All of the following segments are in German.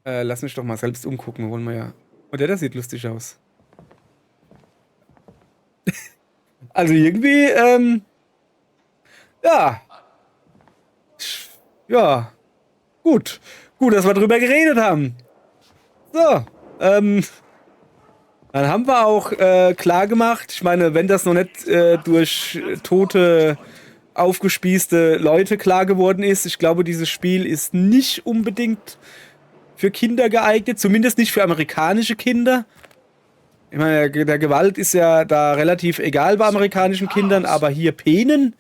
Lass mich doch mal selbst umgucken, wollen wir ja. Oh, der sieht lustig aus. Also irgendwie, ja. Ja. Gut. Gut, dass wir drüber geredet haben. So. Dann haben wir auch klar gemacht, ich meine, wenn das noch nicht durch tote, aufgespießte Leute klar geworden ist, ich glaube, dieses Spiel ist nicht unbedingt für Kinder geeignet, zumindest nicht für amerikanische Kinder. Ich meine, der Gewalt ist ja da relativ egal bei amerikanischen Kindern, aber hier Penen,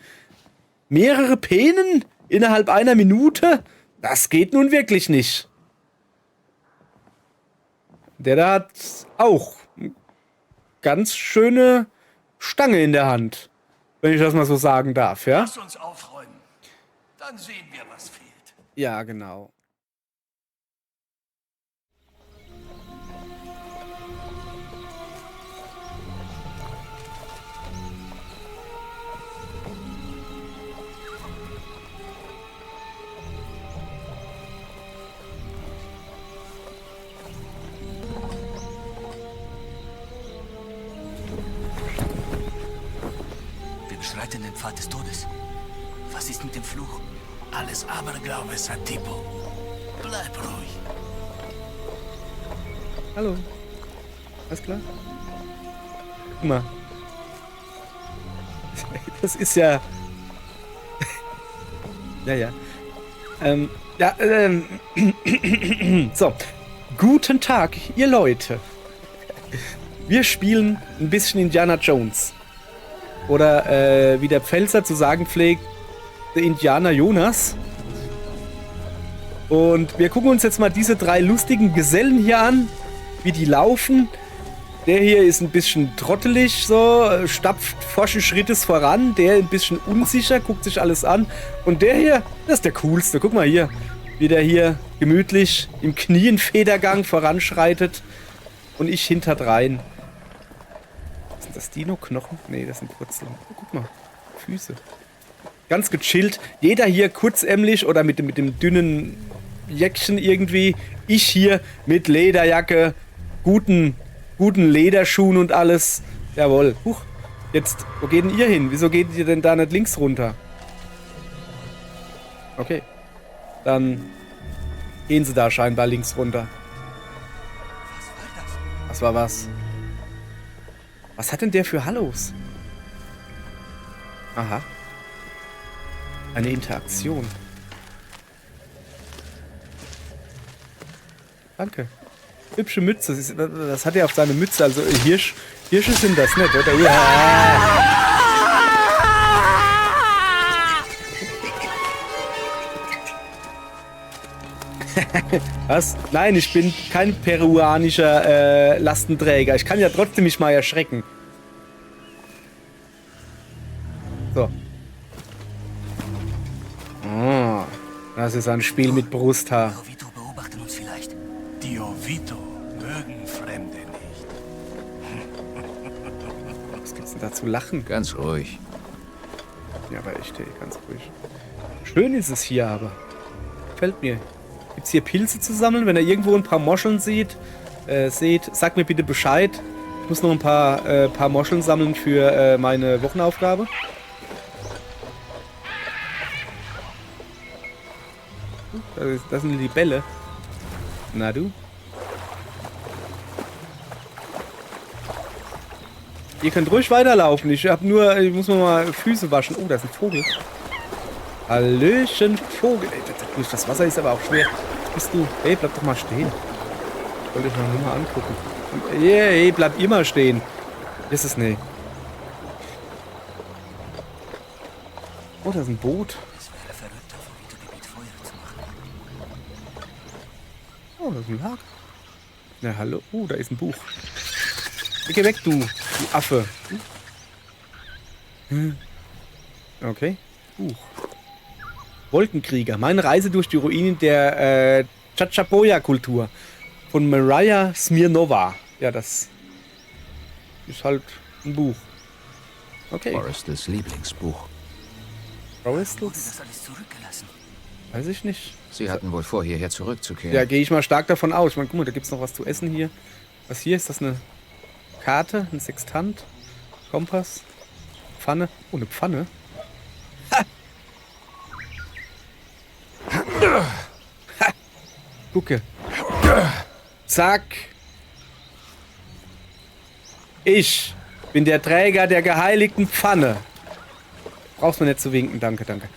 mehrere Penen innerhalb einer Minute, das geht nun wirklich nicht. Der da hat auch ganz schöne Stange in der Hand, wenn ich das mal so sagen darf, ja? Lass uns aufräumen. Dann sehen wir, was fehlt. Ja, genau. Wir beschreiten den Pfad des Todes. Was ist mit dem Fluch? Alles Aberglaube, Satipo. Bleib ruhig. Hallo. Alles klar? Guck mal. Das ist ja... ja. So. Guten Tag, ihr Leute. Wir spielen ein bisschen Indiana Jones. Oder wie der Pfälzer zu sagen pflegt, der Indianer Jonas. Und wir gucken uns jetzt mal diese drei lustigen Gesellen hier an, wie die laufen. Der hier ist ein bisschen trottelig, so, stapft forschen Schrittes voran. Der ein bisschen unsicher, guckt sich alles an. Und der hier, das ist der coolste. Guck mal hier, wie der hier gemütlich im Knienfedergang voranschreitet. Und ich hinterdrein. Sind das Dino-Knochen? Nee, das sind Wurzeln. Oh, guck mal, Füße. Ganz gechillt. Jeder hier kurzämmlich oder mit dem dünnen Jäckchen irgendwie. Ich hier mit Lederjacke, guten Lederschuhen und alles. Jawohl. Huch. Jetzt, wo geht denn ihr hin? Wieso geht ihr denn da nicht links runter? Okay. Dann gehen sie da scheinbar links runter. Was war was? Was hat denn der für Hallos? Aha. Eine Interaktion. Danke. Hübsche Mütze. Das hat er auf seine Mütze. Also Hirsche sind das nicht, oder? Ja. Was? Nein, ich bin kein peruanischer Lastenträger. Ich kann ja trotzdem mich mal erschrecken. So. Oh, das ist ein Spiel mit Brusthaar. Die Jovito beobachten uns vielleicht. Die Jovito mögen Fremde nicht. Was gibt's denn da zu lachen? Ganz ruhig. Ja, aber echt, ey, ganz ruhig. Schön ist es hier aber. Gefällt mir. Gibt's hier Pilze zu sammeln? Wenn ihr irgendwo ein paar Moscheln seht, sagt mir bitte Bescheid. Ich muss noch ein paar Moscheln sammeln für meine Wochenaufgabe. Das sind die Bälle. Na du? Ihr könnt ruhig weiterlaufen. Ich muss mal Füße waschen. Oh, da ist ein Vogel. Hallöchen, Vogel. Ey, das Wasser ist aber auch schwer. Bist du? Ey, bleib doch mal stehen. Wollte ich mir nur mal angucken. Ey, bleib immer stehen. Ist es nicht. Oh, da ist ein Boot. Es wäre verrückt, auf Jovito-Gebiet Feuer zu machen. Oh, da ist ein Haken. Na, hallo. Da ist ein Buch. Geh weg, du Affe. Okay. Buch. Wolkenkrieger. Meine Reise durch die Ruinen der Chachapoya-Kultur. Von Mariah Smirnova. Ja, das ist halt ein Buch. Okay. Forrestals Lieblingsbuch. Wurde Forrestals? das alles zurückgelassen? Weiß ich nicht. Sie hatten wohl vor, hierher zurückzukehren. Ja, gehe ich mal stark davon aus. Ich meine, guck mal, da gibt es noch was zu essen hier. Was hier? Ist das eine Karte? Ein Sextant? Kompass? Pfanne? Oh, eine Pfanne? Ha! Ha! Gucke. Zack. Ich bin der Träger der geheiligten Pfanne. Brauchst du nicht zu winken, danke, danke.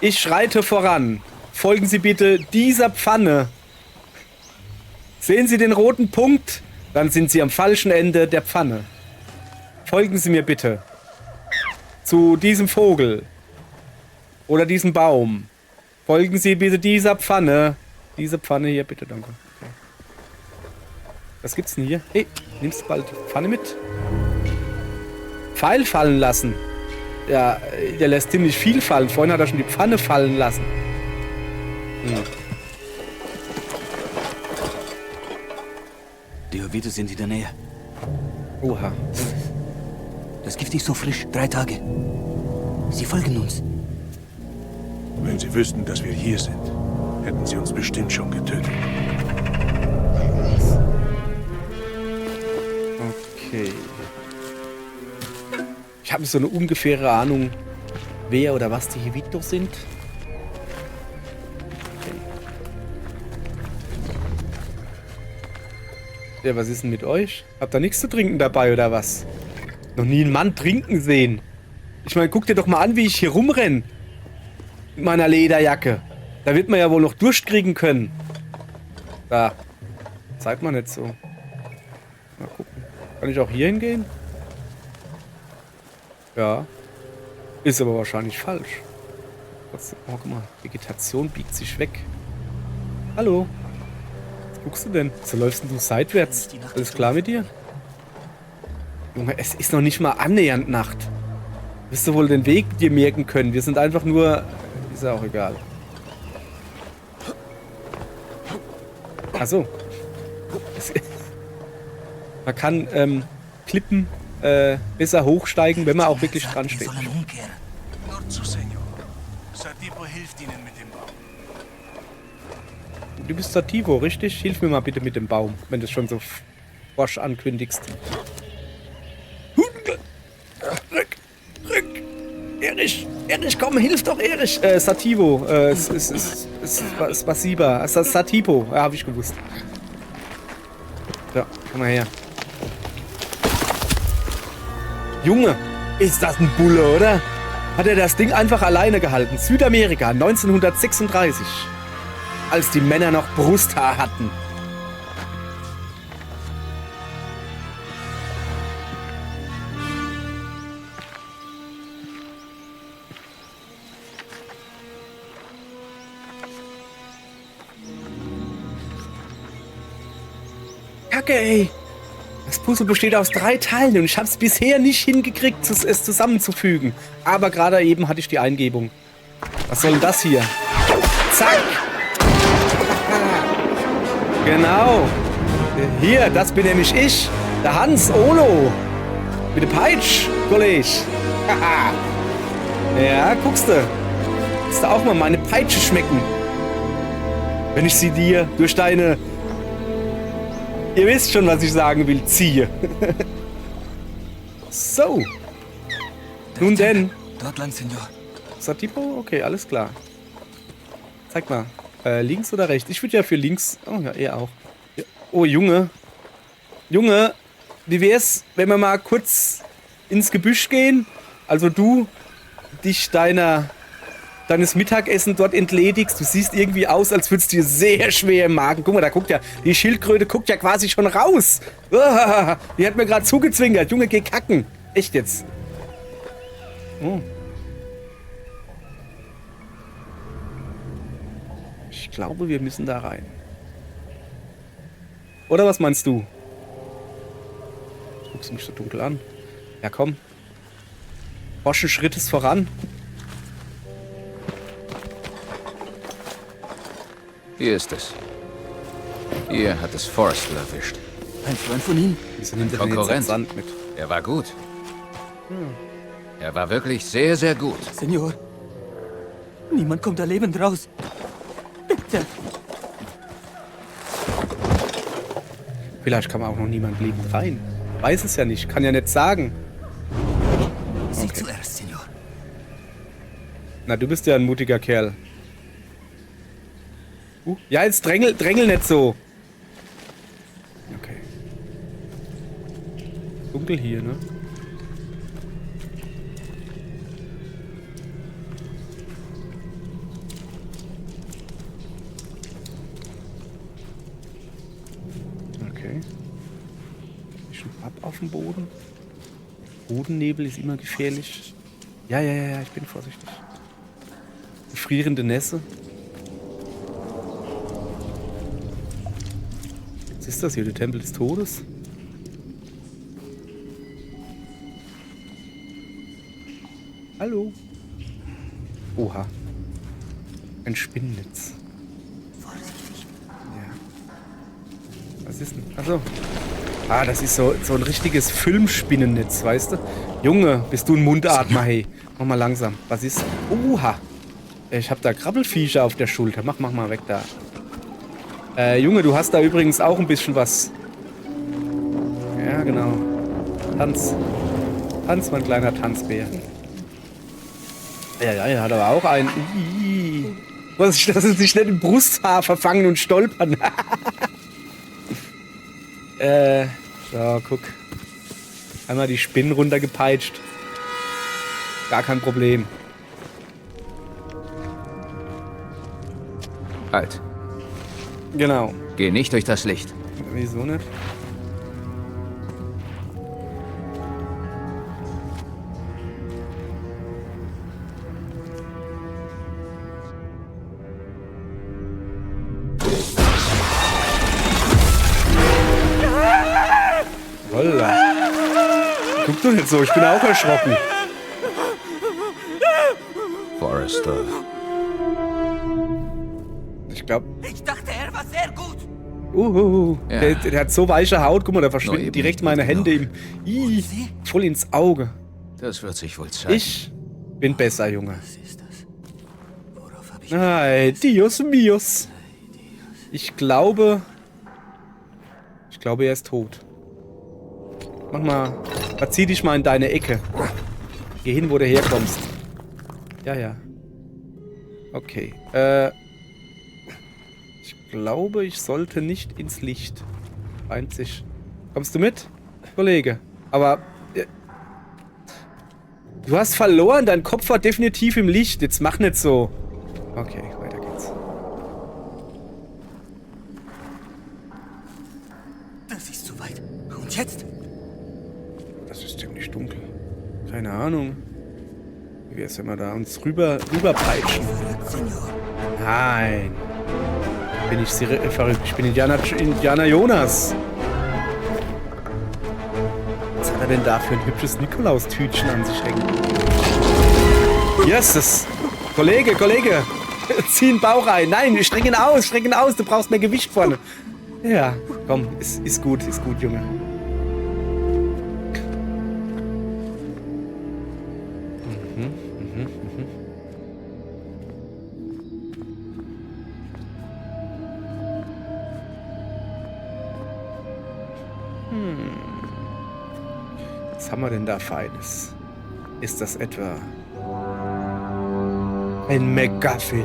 Ich schreite voran. Folgen Sie bitte dieser Pfanne. Sehen Sie den roten Punkt? Dann sind Sie am falschen Ende der Pfanne. Folgen Sie mir bitte. Zu diesem Vogel. Oder diesem Baum. Folgen Sie bitte dieser Pfanne. Diese Pfanne hier, bitte, danke. Okay. Was gibt's denn hier? Hey, nimmst du bald Pfanne mit? Pfeil fallen lassen. Ja, der lässt ziemlich viel fallen. Vorhin hat er schon die Pfanne fallen lassen. Die Ovide sind in der Nähe. Oha. Das Gift ist so frisch. 3 Tage. Sie folgen uns. Wenn sie wüssten, dass wir hier sind, hätten sie uns bestimmt schon getötet. Okay. Ich habe so eine ungefähre Ahnung, wer oder was die Hevito sind. Okay. Ja, was ist denn mit euch? Habt ihr nichts zu trinken dabei oder was? Noch nie einen Mann trinken sehen. Ich meine, guck dir doch mal an, wie ich hier rumrenne. Mit meiner Lederjacke. Da wird man ja wohl noch Durst kriegen können. Da. Zeigt man nicht so. Mal gucken. Kann ich auch hier hingehen? Ja. Ist aber wahrscheinlich falsch. Oh, guck mal. Vegetation biegt sich weg. Hallo. Was guckst du denn? So läufst denn du seitwärts? Alles klar mit dir? Junge, es ist noch nicht mal annähernd Nacht. Wirst du wohl den Weg dir merken können? Wir sind einfach nur... Ist ja auch egal. Achso. Man kann Klippen besser hochsteigen, wenn man auch wirklich dran steht. Nur zu, Senor. Satipo hilft ihnen mit dem Baum. Du bist Sativo, richtig? Hilf mir mal bitte mit dem Baum, wenn du es schon so forsch ankündigst. Rück! Erich, komm, hilf doch, Erich! Sativo, es ist Spasiba. Satipo, ja, hab ich gewusst. So, komm mal her. Junge, ist das ein Bulle, oder? Hat er das Ding einfach alleine gehalten. Südamerika, 1936. Als die Männer noch Brusthaar hatten. Kacke, ey. Das Puzzle besteht aus 3 Teilen und ich habe es bisher nicht hingekriegt, es zusammenzufügen. Aber gerade eben hatte ich die Eingebung. Was soll denn das hier? Zack! Genau. Hier, das bin nämlich ich. Der Hans Olo. Mit der Peitsch, Kollege. Ja, guckst du. Kannst du auch mal meine Peitsche schmecken. Wenn ich sie dir durch deine... Ihr wisst schon, was ich sagen will. Ziehe. So. Nun denn. Dort lang, Senor. Satipo? Okay, alles klar. Zeig mal. Links oder rechts? Ich würde ja für links... Oh ja, er auch. Ja. Oh, Junge. Junge, wie wär's, wenn wir mal kurz ins Gebüsch gehen? Also du dich deines Mittagessen dort entledigst. Du siehst irgendwie aus, als würdest du dir sehr schwer im Magen. Guck mal, da guckt ja, die Schildkröte guckt ja quasi schon raus. Die hat mir gerade zugezwinkert. Junge, geh kacken. Echt jetzt. Oh. Ich glaube, wir müssen da rein. Oder was meinst du? Guckst du mich so dunkel an? Ja, komm. Forschen Schrittes voran. Hier ist es. Hier hat es Forrester erwischt. Ein Freund von ihm? Wieso nimmt er denn jetzt Konkurrent. den Sand mit? Er war gut. Er war wirklich sehr, sehr gut. Senor, niemand kommt da lebend raus. bitte. Vielleicht kann man auch noch niemand lebend rein. Weiß es ja nicht. Kann ja nicht sagen. Sie zuerst, Senor. Na, du bist ja ein mutiger Kerl. Ja, jetzt drängel nicht so. Okay. Dunkel hier, ne? Okay. Bisschen ab auf dem Boden. Bodennebel ist immer gefährlich. Ja, ich bin vorsichtig. Frierende Nässe. Was ist das hier? Der Tempel des Todes? Hallo? Oha. Ein Spinnennetz. Vorsichtig. Ja. Was ist denn? Achso. Ah, das ist so ein richtiges Filmspinnennetz, weißt du? Junge, bist du ein Mundatmer, hey. Mach mal langsam. Was ist? Oha. Ich hab da Krabbelfiecher auf der Schulter. Mach mal weg da. Junge, du hast da übrigens auch ein bisschen was. Ja, genau. Tanz. Tanz, mein kleiner Tanzbär. Ja, er hat aber auch einen. Was, dass sie sich nicht im Brusthaar verfangen und stolpern. So, guck. Einmal die Spinnen runtergepeitscht. Gar kein Problem. Halt. Genau. Geh nicht durch das Licht. Wieso nicht? Holla. Guck doch nicht so, ich bin auch erschrocken. Forrester. Ich glaube. Ich dachte, er war sehr gut. Ja. Der hat so weiche Haut. Guck mal, da Nur verschwinden eben direkt nicht meine gut Hände genug. ihm. Voll ins Auge. Das wird sich wohl zeigen. Ich bin besser, Junge. Was ist das? Worauf habe ich... Ay, Dios mios. Ich glaube, er ist tot. Mach mal, verzieh dich mal in deine Ecke. Geh hin, wo du herkommst. Ja. Okay. Ich glaube, ich sollte nicht ins Licht. Weint sich. Kommst du mit, Kollege? Aber... du hast verloren. Dein Kopf war definitiv im Licht. Jetzt mach nicht so. Okay, weiter geht's. Das ist zu weit. Und jetzt? Das ist ziemlich dunkel. Keine Ahnung. Wie wär's, wenn wir da uns rüberpeitschen? Senor. Nein. Bin ich verrückt. Ich bin Indiana Jonas. Was hat er denn da für ein hübsches Nikolaustütchen an sich hängen? Jesus. Kollege. Zieh den Bauch ein. Nein, streck ihn aus. Du brauchst mehr Gewicht vorne. Ja, komm. Ist gut, Junge. Was haben wir denn da Feines? Ist das etwa ein MacGuffin?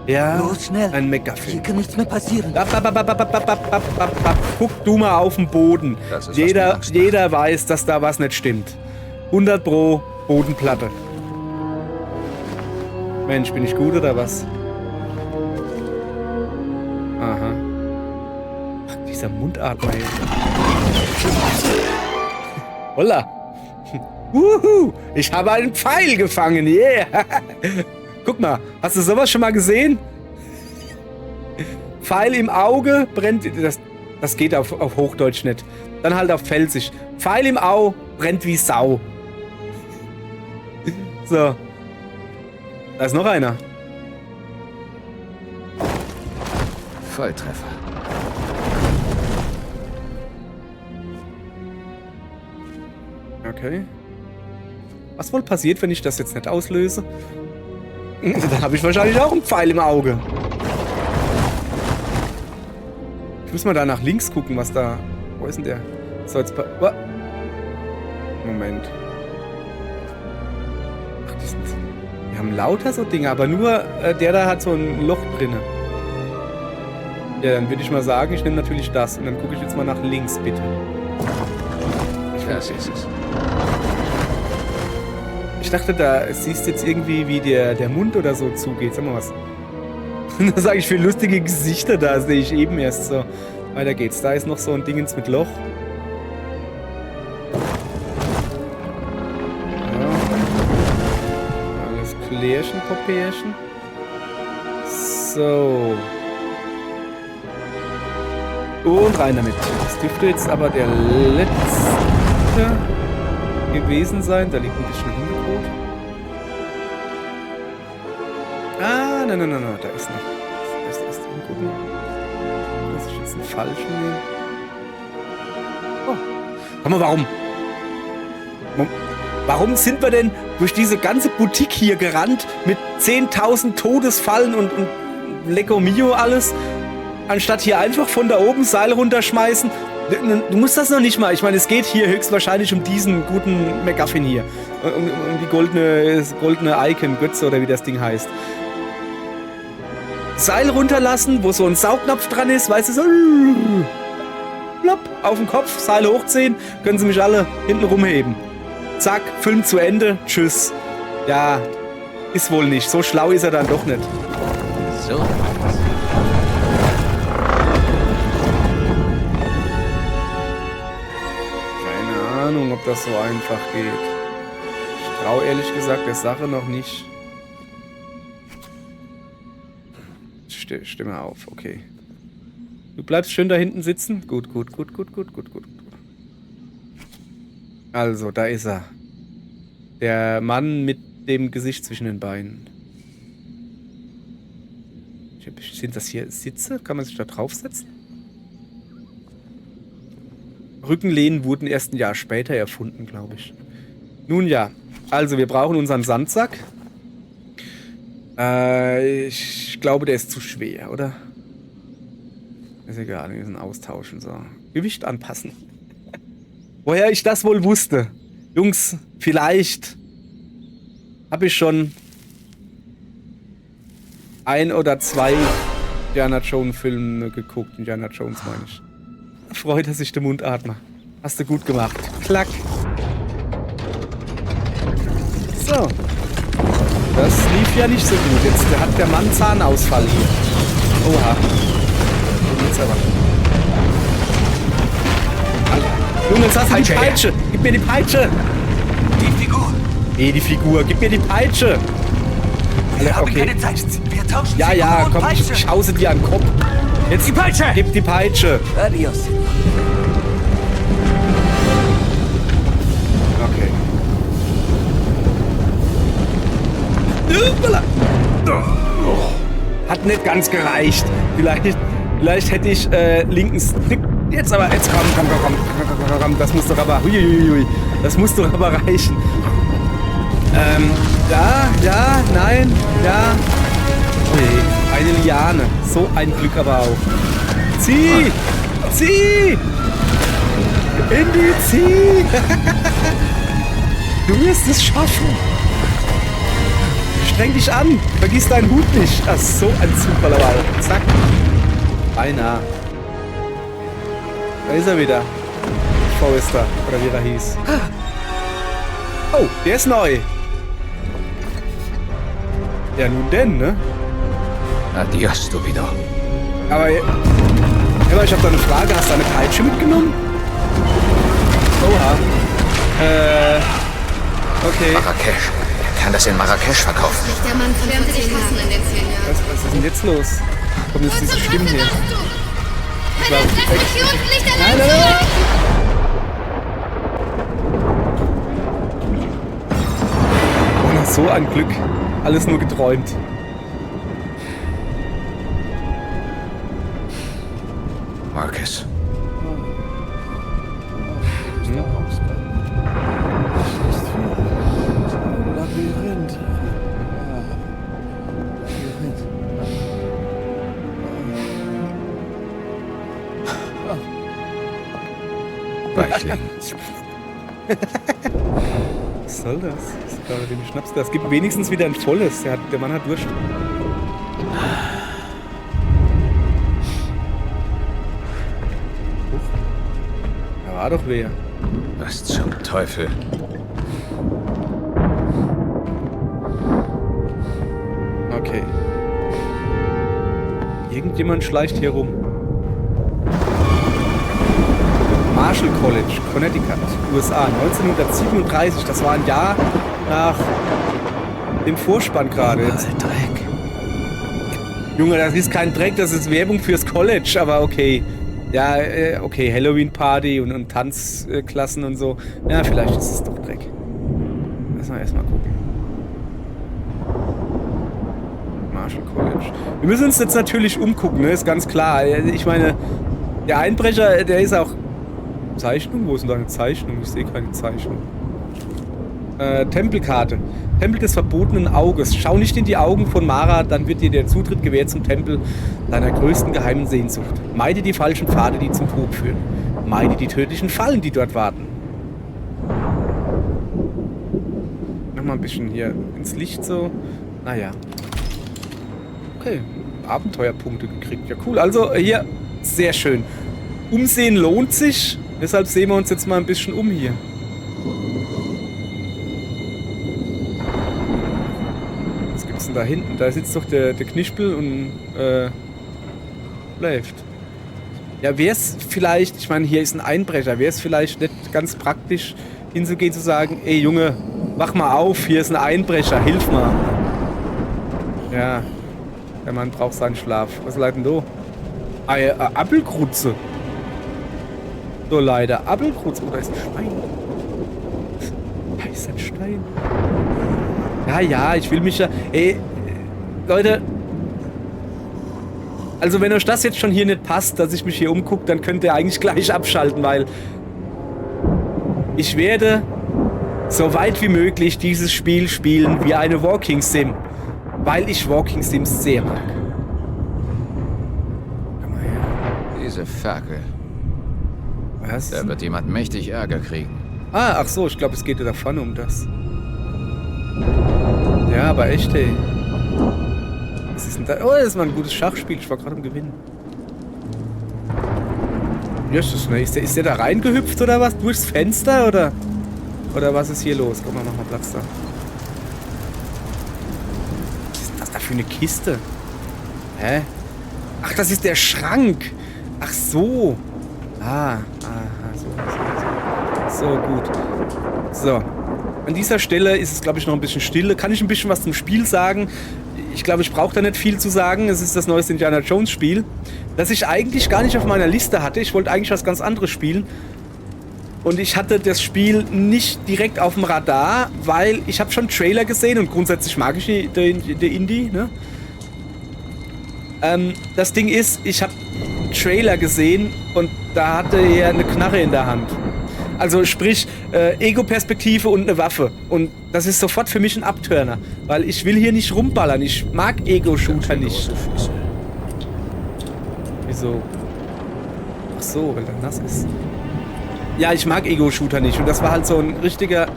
Ja, Los, schnell. ein Hier MacGuffin. kann nichts mehr passieren. Guck du mal auf den Boden. Das ist, was mir Angst macht. Jeder weiß, dass da was nicht stimmt. 100 pro Bodenplatte. Mensch, bin ich gut oder was? Aha. Ach, dieser Mundatmer hier. Holla. Wuhu, ich habe einen Pfeil gefangen. Yeah. Guck mal, hast du sowas schon mal gesehen? Pfeil im Auge brennt. Das geht auf Hochdeutsch nicht. Dann halt auf Pfälzisch. Pfeil im Au brennt wie Sau. So. Da ist noch einer. Volltreffer. Okay. Was wohl passiert, wenn ich das jetzt nicht auslöse? Dann habe ich wahrscheinlich auch einen Pfeil im Auge. Ich muss mal da nach links gucken, was da... Wo ist denn der? So, jetzt... Moment. Ach, die haben lauter so Dinge, aber nur der da hat so ein Loch drinne. Ja, dann würde ich mal sagen, ich nehme natürlich das. Und dann gucke ich jetzt mal nach links, bitte. Das ist es. Ich dachte, da siehst du jetzt irgendwie, wie der Mund oder so zugeht. Sag mal was. Da sage ich für lustige Gesichter, da sehe ich eben erst so. Weiter geht's. Da ist noch so ein Dingens mit Loch. Ja. Alles klärchen, Popärchen. So. Und rein damit. Das dürfte jetzt aber der letzte gewesen sein. Da liegt ein bisschen Hundebrot. Ah, nein, da ist noch. Erst hingucken. Das ist jetzt ein falschen nehmen. Oh. Sag mal, warum sind wir denn durch diese ganze Boutique hier gerannt mit 10.000 Todesfallen und Lecco Mio alles, anstatt hier einfach von da oben Seil runterschmeißen? Du musst das noch nicht mal. Ich meine, es geht hier höchstwahrscheinlich um diesen guten MacGuffin hier. Um die goldene Icon, Götze oder wie das Ding heißt. Seil runterlassen, wo so ein Saugnapf dran ist, weißt du, so plopp, auf den Kopf, Seile hochziehen, können sie mich alle hinten rumheben. Zack, Film zu Ende, tschüss. Ja, ist wohl nicht. So schlau ist er dann doch nicht. So. Keine Ahnung, ob das so einfach geht. Ich traue ehrlich gesagt der Sache noch nicht. Stimme auf, okay. Du bleibst schön da hinten sitzen? Gut. Also, da ist er. Der Mann mit dem Gesicht zwischen den Beinen. Sind das hier Sitze? Kann man sich da draufsetzen? Rückenlehnen wurden erst ein Jahr später erfunden, glaube ich. Nun ja, also wir brauchen unseren Sandsack. Ich glaube, der ist zu schwer, oder? Ist egal, wir müssen austauschen. So. Gewicht anpassen. Woher ich das wohl wusste? Jungs, vielleicht habe ich schon 1 oder 2 Indiana Jones Filme geguckt. Indiana Jones meine ich. Freut er sich der Mundatmer. Hast du gut gemacht. Klack. So. Das lief ja nicht so gut. Jetzt hat der Mann Zahnausfall hier. Oha. Jetzt aber. Junge, jetzt hast du die Peitsche. Gib mir die Peitsche. Die Figur. Nee, die Figur. Gib mir die Peitsche. Wir haben keine Zeit. Wir tauschen Ja, Figur und komm, Peitsche. ich hause dir an den Kopf. Jetzt Die Peitsche. Gib die Peitsche. Adios. Okay. Hat nicht ganz gereicht. Vielleicht hätte ich linken Stick. Jetzt aber, jetzt komm. Das muss doch aber. Huiuiui. Das muss doch aber reichen. Ja, nein, ja. Ui, eine Liane. So ein Glück aber auch. Zieh! Indy, zieh! Du wirst es schaffen. Streng dich an. Vergiss deinen Hut nicht. Das ist so ein Zufall aber auch. Zack. Beinahe. Da ist er wieder. Forrester, oder wie er hieß. Oh, der ist neu. Ja, nun denn, ne? Adios, stupido. Aber ich hab da eine Frage. Hast du eine Peitsche mitgenommen? Oha. Okay. Marrakesch. Er kann das in Marrakesch verkaufen. Der Mann verlernt sich hassen in den 10 Jahren. Was ist denn jetzt los? Kommen jetzt diese Stimmen her? Treff mich hier unten nicht allein Nein. zurück! Oh, so ein Glück. Alles nur geträumt. Marcus. Weichling. Was soll das? Das ist gerade dem Schnaps. Das gibt wenigstens wieder ein volles. Der Mann hat Durst. Da war doch wer. Was zum Teufel? Okay. Irgendjemand schleicht hier rum. Marshall College, Connecticut, USA, 1937. Das war ein Jahr nach dem Vorspann gerade. Dreck. Junge, das ist kein Dreck, das ist Werbung fürs College, aber okay. Ja, okay, Halloween-Party und Tanzklassen und so. Ja, vielleicht ist es doch Dreck. Lass mal erstmal gucken. Marshall College. Wir müssen uns jetzt natürlich umgucken, ne? Ist ganz klar. Ich meine, der Einbrecher, der ist auch... Zeichnung? Wo ist denn da eine Zeichnung? Ich sehe keine Zeichnung. Tempelkarte. Tempel des verbotenen Auges. Schau nicht in die Augen von Mara, dann wird dir der Zutritt gewährt zum Tempel deiner größten geheimen Sehnsucht. Meide die falschen Pfade, die zum Tod führen. Meide die tödlichen Fallen, die dort warten. Nochmal ein bisschen hier ins Licht so. Naja. Okay. Abenteuerpunkte gekriegt. Ja, cool. Also hier, sehr schön. Umsehen lohnt sich. Deshalb sehen wir uns jetzt mal ein bisschen um hier. Was gibt's denn da hinten? Da sitzt doch der Knispel und läuft. Ja, wäre es vielleicht, ich meine, hier ist ein Einbrecher, wäre es vielleicht nicht ganz praktisch hinzugehen, zu sagen, ey Junge, wach mal auf, hier ist ein Einbrecher, hilf mal. Ja, der Mann braucht seinen Schlaf. Was leiten du? Apfelkrutze. So leider. Apfelkrutze. Oh, da ist ein Stein. Da ist ein Stein. Ja, ich will mich ja... Ey, Leute... Also wenn euch das jetzt schon hier nicht passt, dass ich mich hier umgucke, dann könnt ihr eigentlich gleich abschalten, weil... Ich werde so weit wie möglich dieses Spiel spielen wie eine Walking Sim. Weil ich Walking Sims sehr mag. Komm mal her. Diese Fackel. Was? Da wird jemand mächtig Ärger kriegen. Ach so, ich glaube, es geht ja davon um das. Ja, aber echt, ey. Was ist denn da? Oh, das ist mal ein gutes Schachspiel. Ich war gerade am Gewinnen. Ja, ist der da reingehüpft oder was? Durchs Fenster oder? Oder was ist hier los? Guck mal, mach mal Platz da. Was ist das da für eine Kiste? Hä? Ach, das ist der Schrank. Ach so. So, gut. So. An dieser Stelle ist es, glaube ich, noch ein bisschen stille. Kann ich ein bisschen was zum Spiel sagen? Ich glaube, ich brauche da nicht viel zu sagen. Es ist das neueste Indiana Jones Spiel, das ich eigentlich gar nicht auf meiner Liste hatte. Ich wollte eigentlich was ganz anderes spielen. Und ich hatte das Spiel nicht direkt auf dem Radar, weil ich habe schon Trailer gesehen und grundsätzlich mag ich den Indie, ne? Das Ding ist, ich habe Trailer gesehen und da hatte er eine Knarre in der Hand. Also sprich, Ego-Perspektive und eine Waffe. Und das ist sofort für mich ein Abturner. Weil ich will hier nicht rumballern. Ich mag Ego-Shooter nicht. Wieso? Ach so, weil er nass ist. Ja, ich mag Ego-Shooter nicht. Und das war halt so ein richtiger...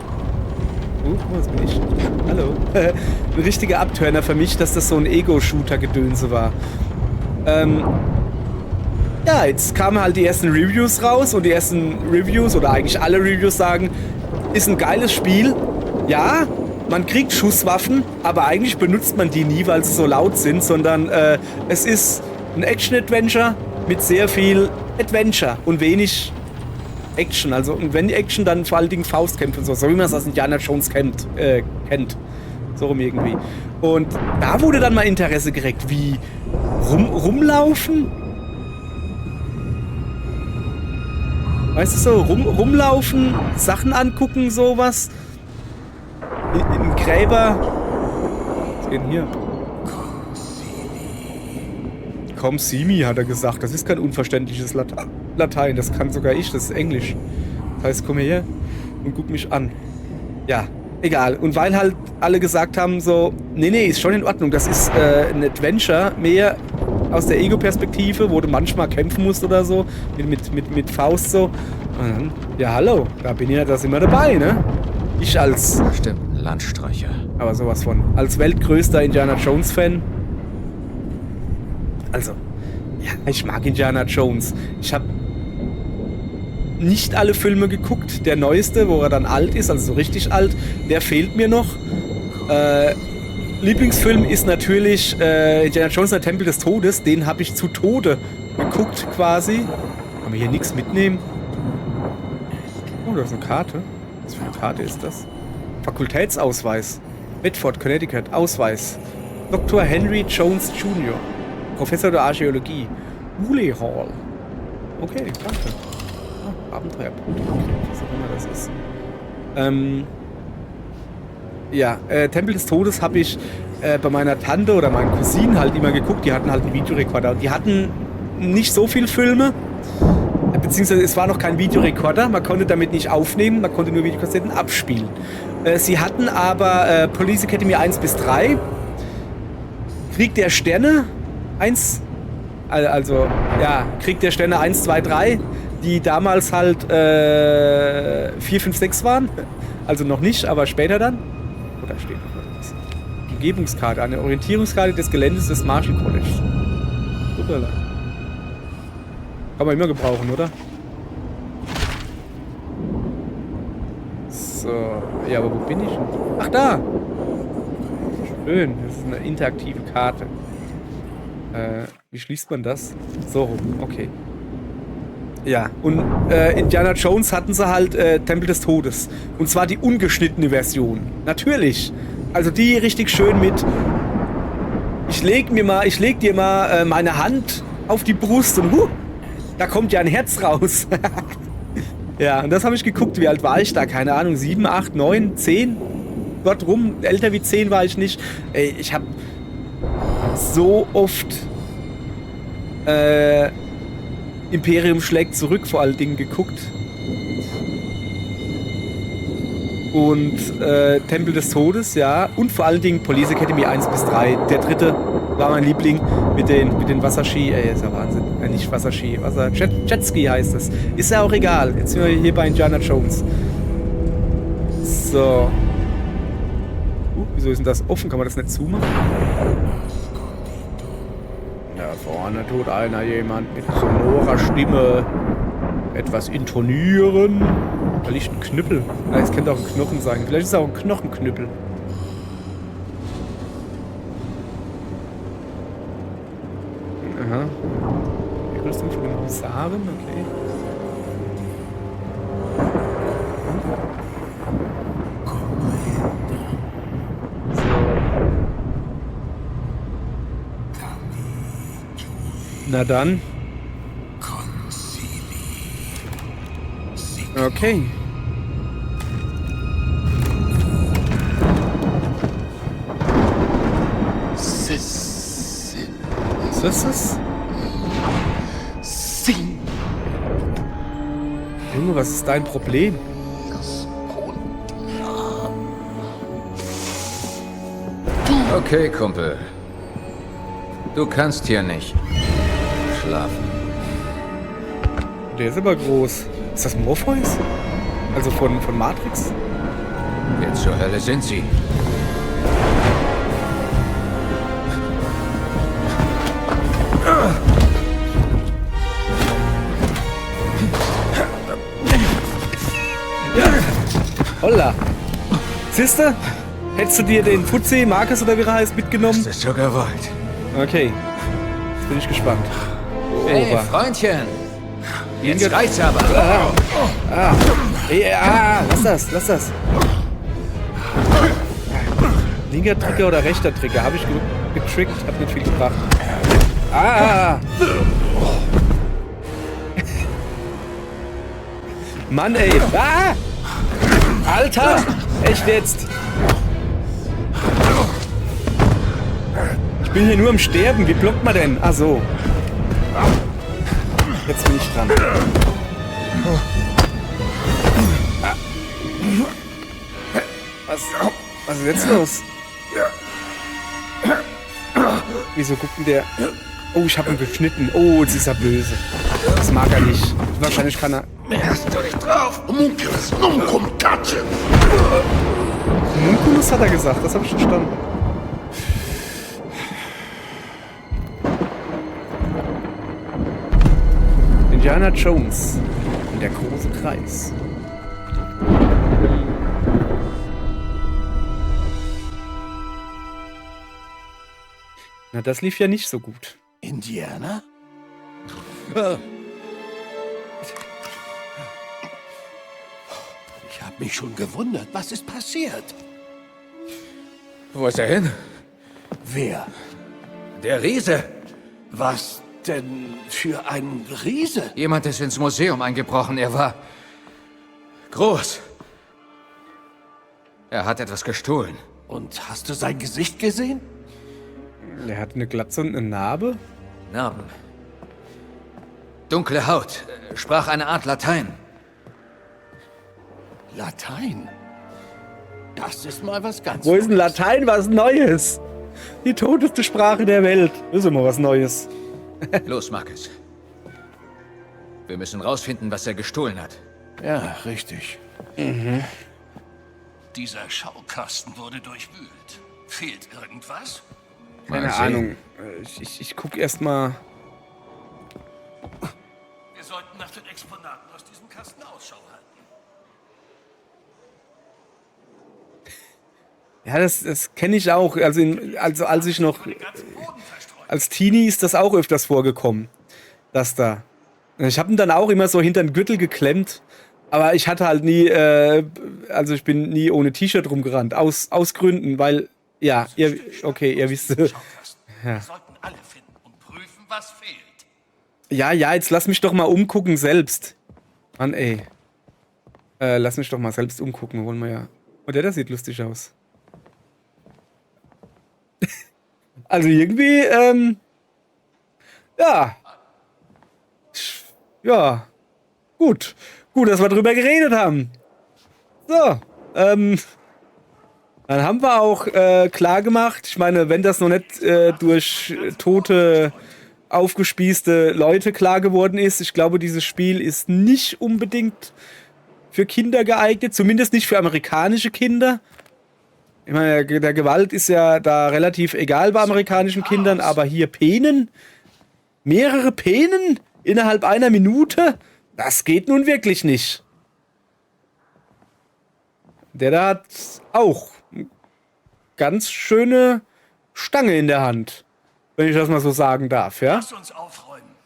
was bin ich? Hallo. Ein richtiger Abturner für mich, dass das so ein Ego-Shooter-Gedönse war. Ja, jetzt kamen halt die ersten Reviews raus und die ersten Reviews, oder eigentlich alle Reviews sagen, ist ein geiles Spiel. Ja, man kriegt Schusswaffen, aber eigentlich benutzt man die nie, weil sie so laut sind, sondern es ist ein Action-Adventure mit sehr viel Adventure und wenig Action. Also, und wenn die Action, dann vor allen Dingen Faustkämpfe und so wie man es aus Indiana Jones kennt. So rum irgendwie. Und da wurde dann mal Interesse geweckt, wie rumlaufen? Weißt du so, rumlaufen, Sachen angucken, sowas. In Gräber. Was geht denn hier? Komm, see me, hat er gesagt. Das ist kein unverständliches Latein. Das kann sogar ich, das ist Englisch. Das heißt, komm her und guck mich an. Ja, egal. Und weil halt alle gesagt haben, so, nee, ist schon in Ordnung. Das ist ein Adventure mehr aus der Ego-Perspektive, wo du manchmal kämpfen musst oder so, mit Faust so. Und dann, ja hallo, da bin ich ja, da sind wir dabei, ne? Ich als... Stimmt, ein Landstreicher. Aber sowas von. Als weltgrößter Indiana Jones-Fan. Also, ja, ich mag Indiana Jones. Ich habe nicht alle Filme geguckt. Der neueste, wo er dann alt ist, also so richtig alt, der fehlt mir noch. Lieblingsfilm ist natürlich Indiana Jones und der Tempel des Todes. Den habe ich zu Tode geguckt quasi. Kann man hier nichts mitnehmen? Oh, da ist eine Karte. Was für eine Karte ist das? Fakultätsausweis. Bedford, Connecticut. Ausweis. Dr. Henry Jones Jr. Professor der Archäologie. Woolley Hall. Okay, danke. Oh, Abenteuerpunkt. Okay, was auch immer das ist. Ja, Tempel des Todes habe ich bei meiner Tante oder meinen Cousinen halt immer geguckt. Die hatten halt einen Videorekorder. Und die hatten nicht so viele Filme. Beziehungsweise es war noch kein Videorekorder. Man konnte damit nicht aufnehmen. Man konnte nur Videokassetten abspielen. Sie hatten aber Police Academy 1 bis 3. Krieg der Sterne 1. Also, ja, Krieg der Sterne 1, 2, 3. Die damals halt 4, 5, 6 waren. Also noch nicht, aber später dann. Oder steht noch was? Umgebungskarte, eine Orientierungskarte des Geländes des Marshall College. Super. Kann man immer gebrauchen, oder? So, ja, aber wo bin ich denn? Ach, da! Schön, das ist eine interaktive Karte. Wie schließt man das? So rum, okay. Ja, und Indiana Jones hatten sie halt Tempel des Todes. Und zwar die ungeschnittene Version. Natürlich. Also die richtig schön mit... Ich leg dir mal meine Hand auf die Brust und da kommt ja ein Herz raus. Ja, und das habe ich geguckt. Wie alt war ich da? Keine Ahnung, 7, 8, 9, 10? Gott rum, älter wie 10 war ich nicht. Ey, ich habe so oft Imperium schlägt zurück vor allen Dingen geguckt. Und Tempel des Todes, ja. Und vor allen Dingen Police Academy 1 bis 3. Der dritte war mein Liebling mit den Wasserski. Ey, ist ja Wahnsinn. Nicht Wasserski, Jetski heißt es. Ist ja auch egal. Jetzt sind wir hier bei Indiana Jones. So. Wieso ist denn das offen? Kann man das nicht zumachen? Ja, vorne tut einer jemand mit sonorer Stimme etwas intonieren. Da liegt ein Knüppel. Es könnte auch ein Knochen sein. Vielleicht ist es auch ein Knochenknüppel. Aha. Die Rüstung von den Husaren, okay. So. Na dann. Okay. Was ist das? Junge, was ist dein Problem? Okay, Kumpel. Du kannst hier nicht schlafen. Der ist aber groß. Ist das Morpheus? Also von Matrix? Wer zur Hölle sind sie? Holla! Siehste? Hättest du dir den Fuzzi, Marcus oder wie er heißt, mitgenommen? Das ist so gewollt. Okay. Jetzt bin ich gespannt. Hey, Freundchen! Jetzt reicht's aber! Lass das! Linker Trigger oder rechter Trigger? Habe ich getrickt, hat nicht viel gebracht. Mann, ey! Alter! Echt jetzt? Ich bin hier nur am Sterben. Wie blockt man denn? Ach so. Jetzt bin ich dran. Was ist jetzt los? Wieso guckt denn der... Oh, ich habe ihn geschnitten. Oh, jetzt ist er böse. Das mag er nicht. Wahrscheinlich kann er... Hast du nicht drauf? Homunculus numcum tace. Homunculus hat er gesagt, das habe ich verstanden. Indiana Jones und der große Kreis. Na, das lief ja nicht so gut. Indiana? Ich habe mich schon gewundert. Was ist passiert? Wo ist er hin? Wer? Der Riese. Was denn für ein Riese? Jemand ist ins Museum eingebrochen. Er war groß. Er hat etwas gestohlen. Und hast du sein Gesicht gesehen? Er hat eine Glatze und eine Narbe. Narben. Dunkle Haut. Sprach eine Art Latein. Latein? Das ist mal was ganz Wo ist denn Latein? Was Neues? Die toteste Sprache der Welt. Ist immer was Neues. Los, Marcus. Wir müssen rausfinden, was er gestohlen hat. Ja, richtig. Dieser Schaukasten wurde durchwühlt. Fehlt irgendwas? Keine Mal sehen. Ahnung. Ich guck erst mal. Wir sollten nach den Exponaten aus diesem Kasten Ausschau halten. Ja, das kenne ich auch. Also als ich noch Den ganzen Boden verstreut. als Teenie ist das auch öfters vorgekommen, dass da. Ich habe ihn dann auch immer so hinter den Gürtel geklemmt, aber ich hatte halt nie, also ich bin nie ohne T-Shirt rumgerannt, aus Gründen, weil, ja, ihr wisst. Schaukasten. Wir sollten alle finden und prüfen, was fehlt. Ja, jetzt lass mich doch mal umgucken selbst. Mann, ey. Lass mich doch mal selbst umgucken, wollen wir ja. Oh, der sieht lustig aus. Also irgendwie, ja. Ja. Gut, dass wir drüber geredet haben. So, dann haben wir auch klar gemacht, ich meine, wenn das noch nicht durch tote, aufgespießte Leute klar geworden ist, ich glaube, dieses Spiel ist nicht unbedingt für Kinder geeignet, zumindest nicht für amerikanische Kinder. Ich meine, der Gewalt ist ja da relativ egal bei amerikanischen Kindern, aber hier Penen, mehrere Penen innerhalb einer Minute, das geht nun wirklich nicht. Der da hat auch eine ganz schöne Stange in der Hand, wenn ich das mal so sagen darf, ja? Lass uns aufräumen.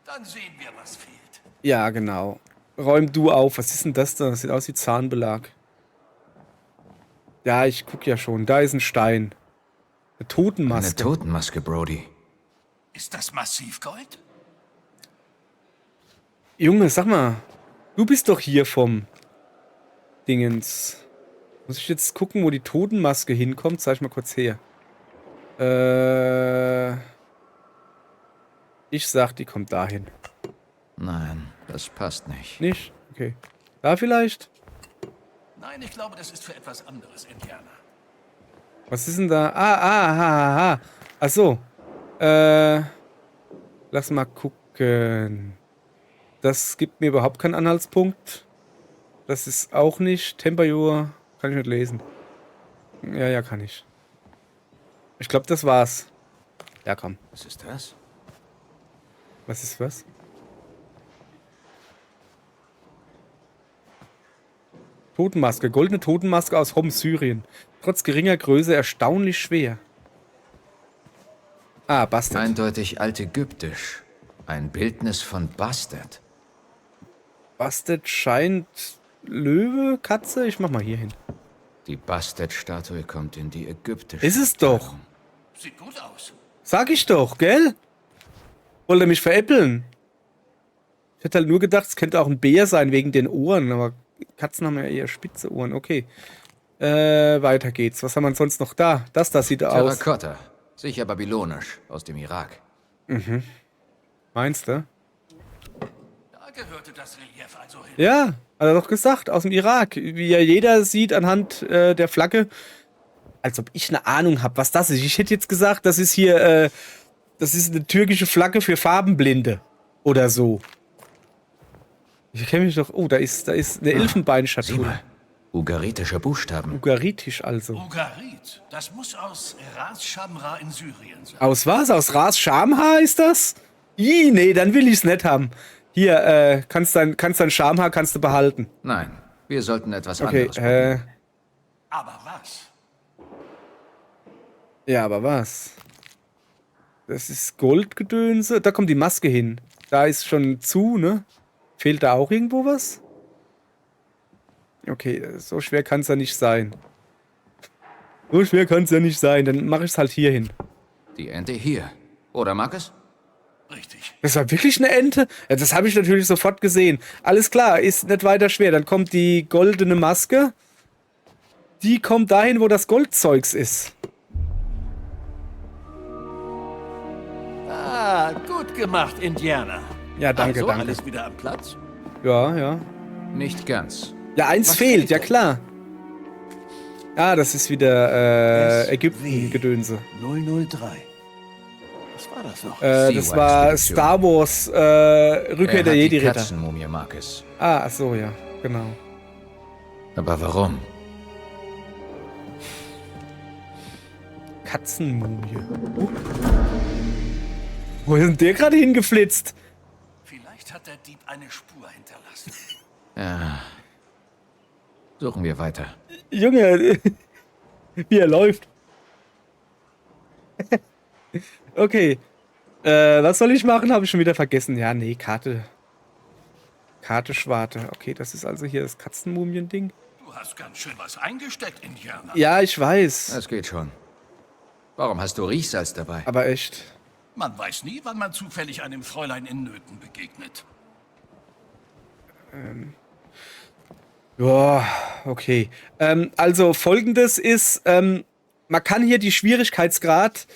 Dann sehen wir, was fehlt. Ja, genau. Räum du auf. Was ist denn das da? Das sieht aus wie Zahnbelag. Ja, ich guck ja schon. Da ist ein Stein. Eine Eine Totenmaske. Totenmaske, Brody. Ist das Massivgold? Junge, sag mal. Du bist doch hier vom Dingens. Muss ich jetzt gucken, wo die Totenmaske hinkommt? Zeig mal kurz her. Ich sag, die kommt dahin. Nein, das passt nicht. Nicht? Okay. Da vielleicht? Nein, ich glaube, das ist für etwas anderes, Indianer. Was ist denn da? Ach so. Lass mal gucken. Das gibt mir überhaupt keinen Anhaltspunkt. Das ist auch nicht. Temperatur kann ich nicht lesen. Ja, kann ich. Ich glaube, das war's. Ja, komm. Was ist das? Was ist was? Totenmaske. Goldene Totenmaske aus Homs, Syrien. Trotz geringer Größe erstaunlich schwer. Ah, Bastard. Eindeutig altägyptisch. Ein Bildnis von Bastard. Bastard scheint Löwe, Katze. Ich mach mal hier hin. Die Bastard-Statue kommt in die ägyptische. Ist es doch. Sieht gut aus. Sag ich doch, gell? Wollt ihr mich veräppeln? Ich hätte halt nur gedacht, es könnte auch ein Bär sein wegen den Ohren, aber Katzen haben ja eher spitze Ohren. Okay. Weiter geht's. Was haben wir sonst noch da? Das sieht aus. Terrakotta. Sicher babylonisch. Aus dem Irak. Meinst du? Da gehörte das Relief also hin. Ja, hat er doch gesagt, aus dem Irak. Wie ja jeder sieht anhand der Flagge. Als ob ich eine Ahnung habe, was das ist. Ich hätte jetzt gesagt, das ist hier Das ist eine türkische Flagge für Farbenblinde. Oder so. Ich kenne mich doch. Oh, da ist eine Sieh Elfenbeinschatulle. mal. Ugaritische Buchstaben. Ugaritisch also. Ugarit, das muss aus Ras Shamra in Syrien sein. Aus was? Aus Ras Schamhaar ist das? Nee, dann will ich's nicht haben. Hier, kannst dein Schamhaar kannst du behalten. Nein, wir sollten etwas Okay, anderes probieren. Aber was? Ja, aber was? Das ist Goldgedönse. Da kommt die Maske hin. Da ist schon zu, ne? Fehlt da auch irgendwo was? Okay, so schwer kann es ja nicht sein. So schwer kann es ja nicht sein. Dann mache ich es halt hier hin. Die Ente hier. Oder, Marcus? Richtig. Das war wirklich eine Ente? Ja, das habe ich natürlich sofort gesehen. Alles klar, ist nicht weiter schwer. Dann kommt die goldene Maske. Die kommt dahin, wo das Goldzeugs ist. Ah, gut gemacht, Indianer. Ja, danke, Also, danke. alles wieder am Platz? Ja. Nicht ganz. Ja, eins Was fehlt, fehlt ja denn? klar. Ah, das ist wieder Ägypten-Gedönse. 003. Was war das noch? Das war Star Wars Rückkehr der die Jedi-Ritter. Katzenmumie, Marcus. Ah, ach so, ja, genau. Aber warum? Katzenmumie. Wo ist denn der gerade hingeflitzt? Vielleicht hat der Dieb eine Spur hinterlassen. Ja. Suchen wir weiter. Junge, wie er läuft. Okay. Was soll ich machen? Habe ich schon wieder vergessen. Ja, nee, Karte. Karte Schwarte. Okay, das ist also hier das Katzenmumien-Ding. Du hast ganz schön was eingesteckt, Indianer. Ja, ich weiß. Das geht schon. Warum hast du Riechsalz dabei? Aber echt. Man weiß nie, wann man zufällig einem Fräulein in Nöten begegnet. Ja, okay. Also folgendes ist, man kann hier die Schwierigkeitsgrad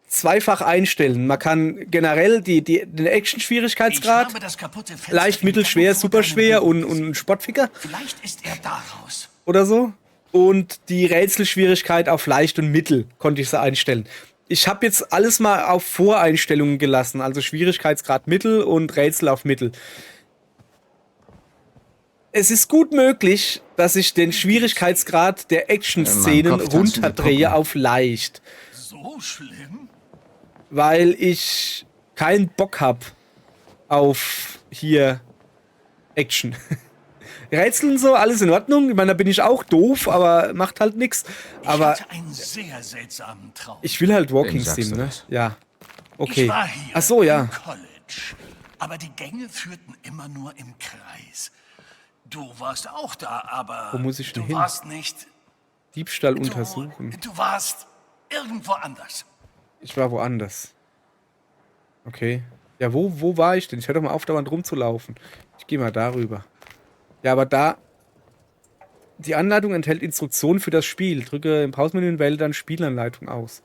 zweifach einstellen. Man kann generell den Action-Schwierigkeitsgrad, Ich habe das kaputte Fenster leicht, im mittelschwer, Gang vor superschwer deinem und Sportficker Vielleicht ist er daraus. oder so. Und die Rätselschwierigkeit auf leicht und mittel konnte ich sie einstellen. Ich habe jetzt alles mal auf Voreinstellungen gelassen, also Schwierigkeitsgrad mittel und Rätsel auf mittel. Es ist gut möglich, dass ich den Schwierigkeitsgrad der Action-Szenen In meinem Kopf tanzen die runterdrehe Puppen. auf leicht, So schlimm? weil ich keinen Bock habe auf hier Action. Rätseln so, alles in Ordnung. Ich meine, da bin ich auch doof, aber macht halt nichts. Ich Aber hatte einen sehr seltsamen Traum. ich will halt Walking Wem sagst Sim, du ne? das? Ja. Okay. Ich war hier Ach so, ja. im College. Aber die Gänge führten immer nur im Kreis. Du warst auch da, aber Wo muss ich denn du hin? warst nicht. Diebstahl untersuchen. Du warst irgendwo anders. Ich war woanders. Okay. Ja, wo war ich denn? Ich höre doch mal auf, dauernd rumzulaufen. Ich gehe mal darüber. Ja, aber da... Die Anleitung enthält Instruktionen für das Spiel. Drücke im Pausmenü und wähle dann Spielanleitung aus.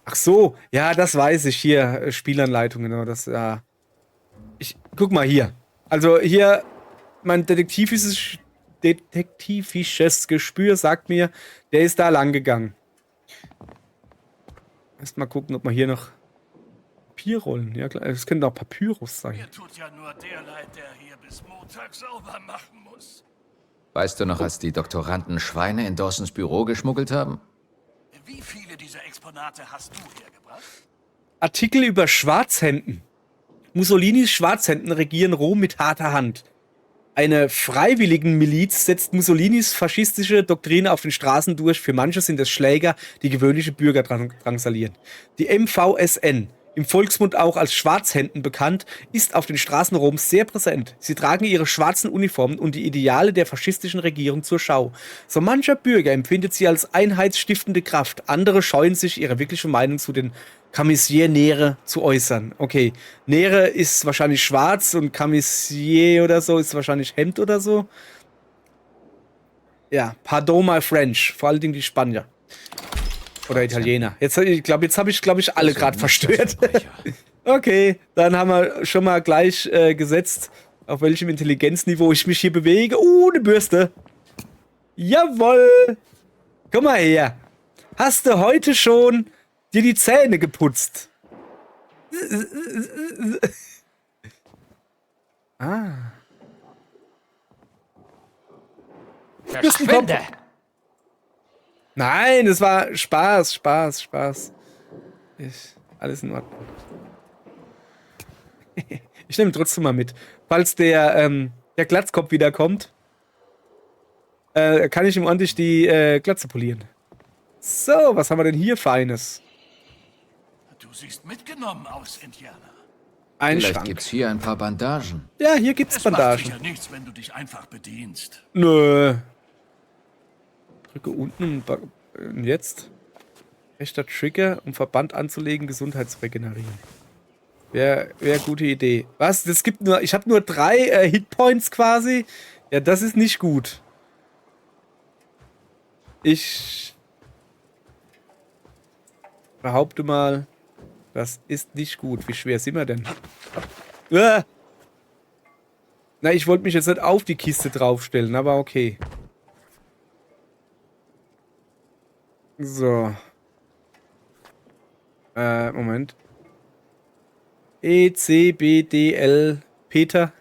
Ach so. Ja, das weiß ich. Hier, Spielanleitung. Genau, das, ja. Guck mal hier. Also hier, mein detektivisches Gespür sagt mir, der ist da lang gegangen. Erst mal gucken, ob wir hier noch Papierrollen. Ja, klar. Es könnte auch Papyrus sein. Mir tut ja nur der leid, der hier bis Montag sauber machen muss. Weißt du noch, als die Doktoranden Schweine in Dawsons Büro geschmuggelt haben? Wie viele dieser Exponate hast du hergebracht? Artikel über Schwarzhänden. Mussolinis Schwarzhänden regieren Rom mit harter Hand. Eine Freiwilligenmiliz setzt Mussolinis faschistische Doktrine auf den Straßen durch. Für manche sind es Schläger, die gewöhnliche Bürger drangsalieren. Die MVSN, im Volksmund auch als Schwarzhänden bekannt, ist auf den Straßen Roms sehr präsent. Sie tragen ihre schwarzen Uniformen und die Ideale der faschistischen Regierung zur Schau. So mancher Bürger empfindet sie als einheitsstiftende Kraft. Andere scheuen sich, ihre wirkliche Meinung zu den Camissier Nere zu äußern. Okay, Nere ist wahrscheinlich schwarz und Camissier oder so ist wahrscheinlich Hemd oder so. Ja, pardon my French. Vor allen Dingen die Spanier. Oder Italiener. Jetzt habe ich alle gerade verstört. Okay, dann haben wir schon mal gleich gesetzt, auf welchem Intelligenzniveau ich mich hier bewege. Eine Bürste. Jawohl. Komm mal her. Hast du heute schon dir die Zähne geputzt? Ah. Verschwinde! Nein, es war Spaß. Alles in Ordnung. Ich nehme ihn trotzdem mal mit. Falls der Glatzkopf wiederkommt, kann ich ihm ordentlich die Glatze polieren. So, was haben wir denn hier Feines? Du siehst mitgenommen aus, Indianer. Ein Vielleicht Schrank. gibt's hier ein paar Bandagen. Ja, hier gibt's Es macht Bandagen. sicher nichts, wenn du dich einfach bedienst. Nö. Drücke unten und jetzt. Rechter Trigger, um Verband anzulegen, Gesundheit zu regenerieren. Wäre gute Idee. Was? Das gibt nur. Ich habe nur 3 Hitpoints quasi. Ja, das ist nicht gut. Ich behaupte mal, das ist nicht gut. Wie schwer sind wir denn? Na, ich wollte mich jetzt nicht auf die Kiste draufstellen, aber okay. So. Moment. E, C, B, D, L, Peter.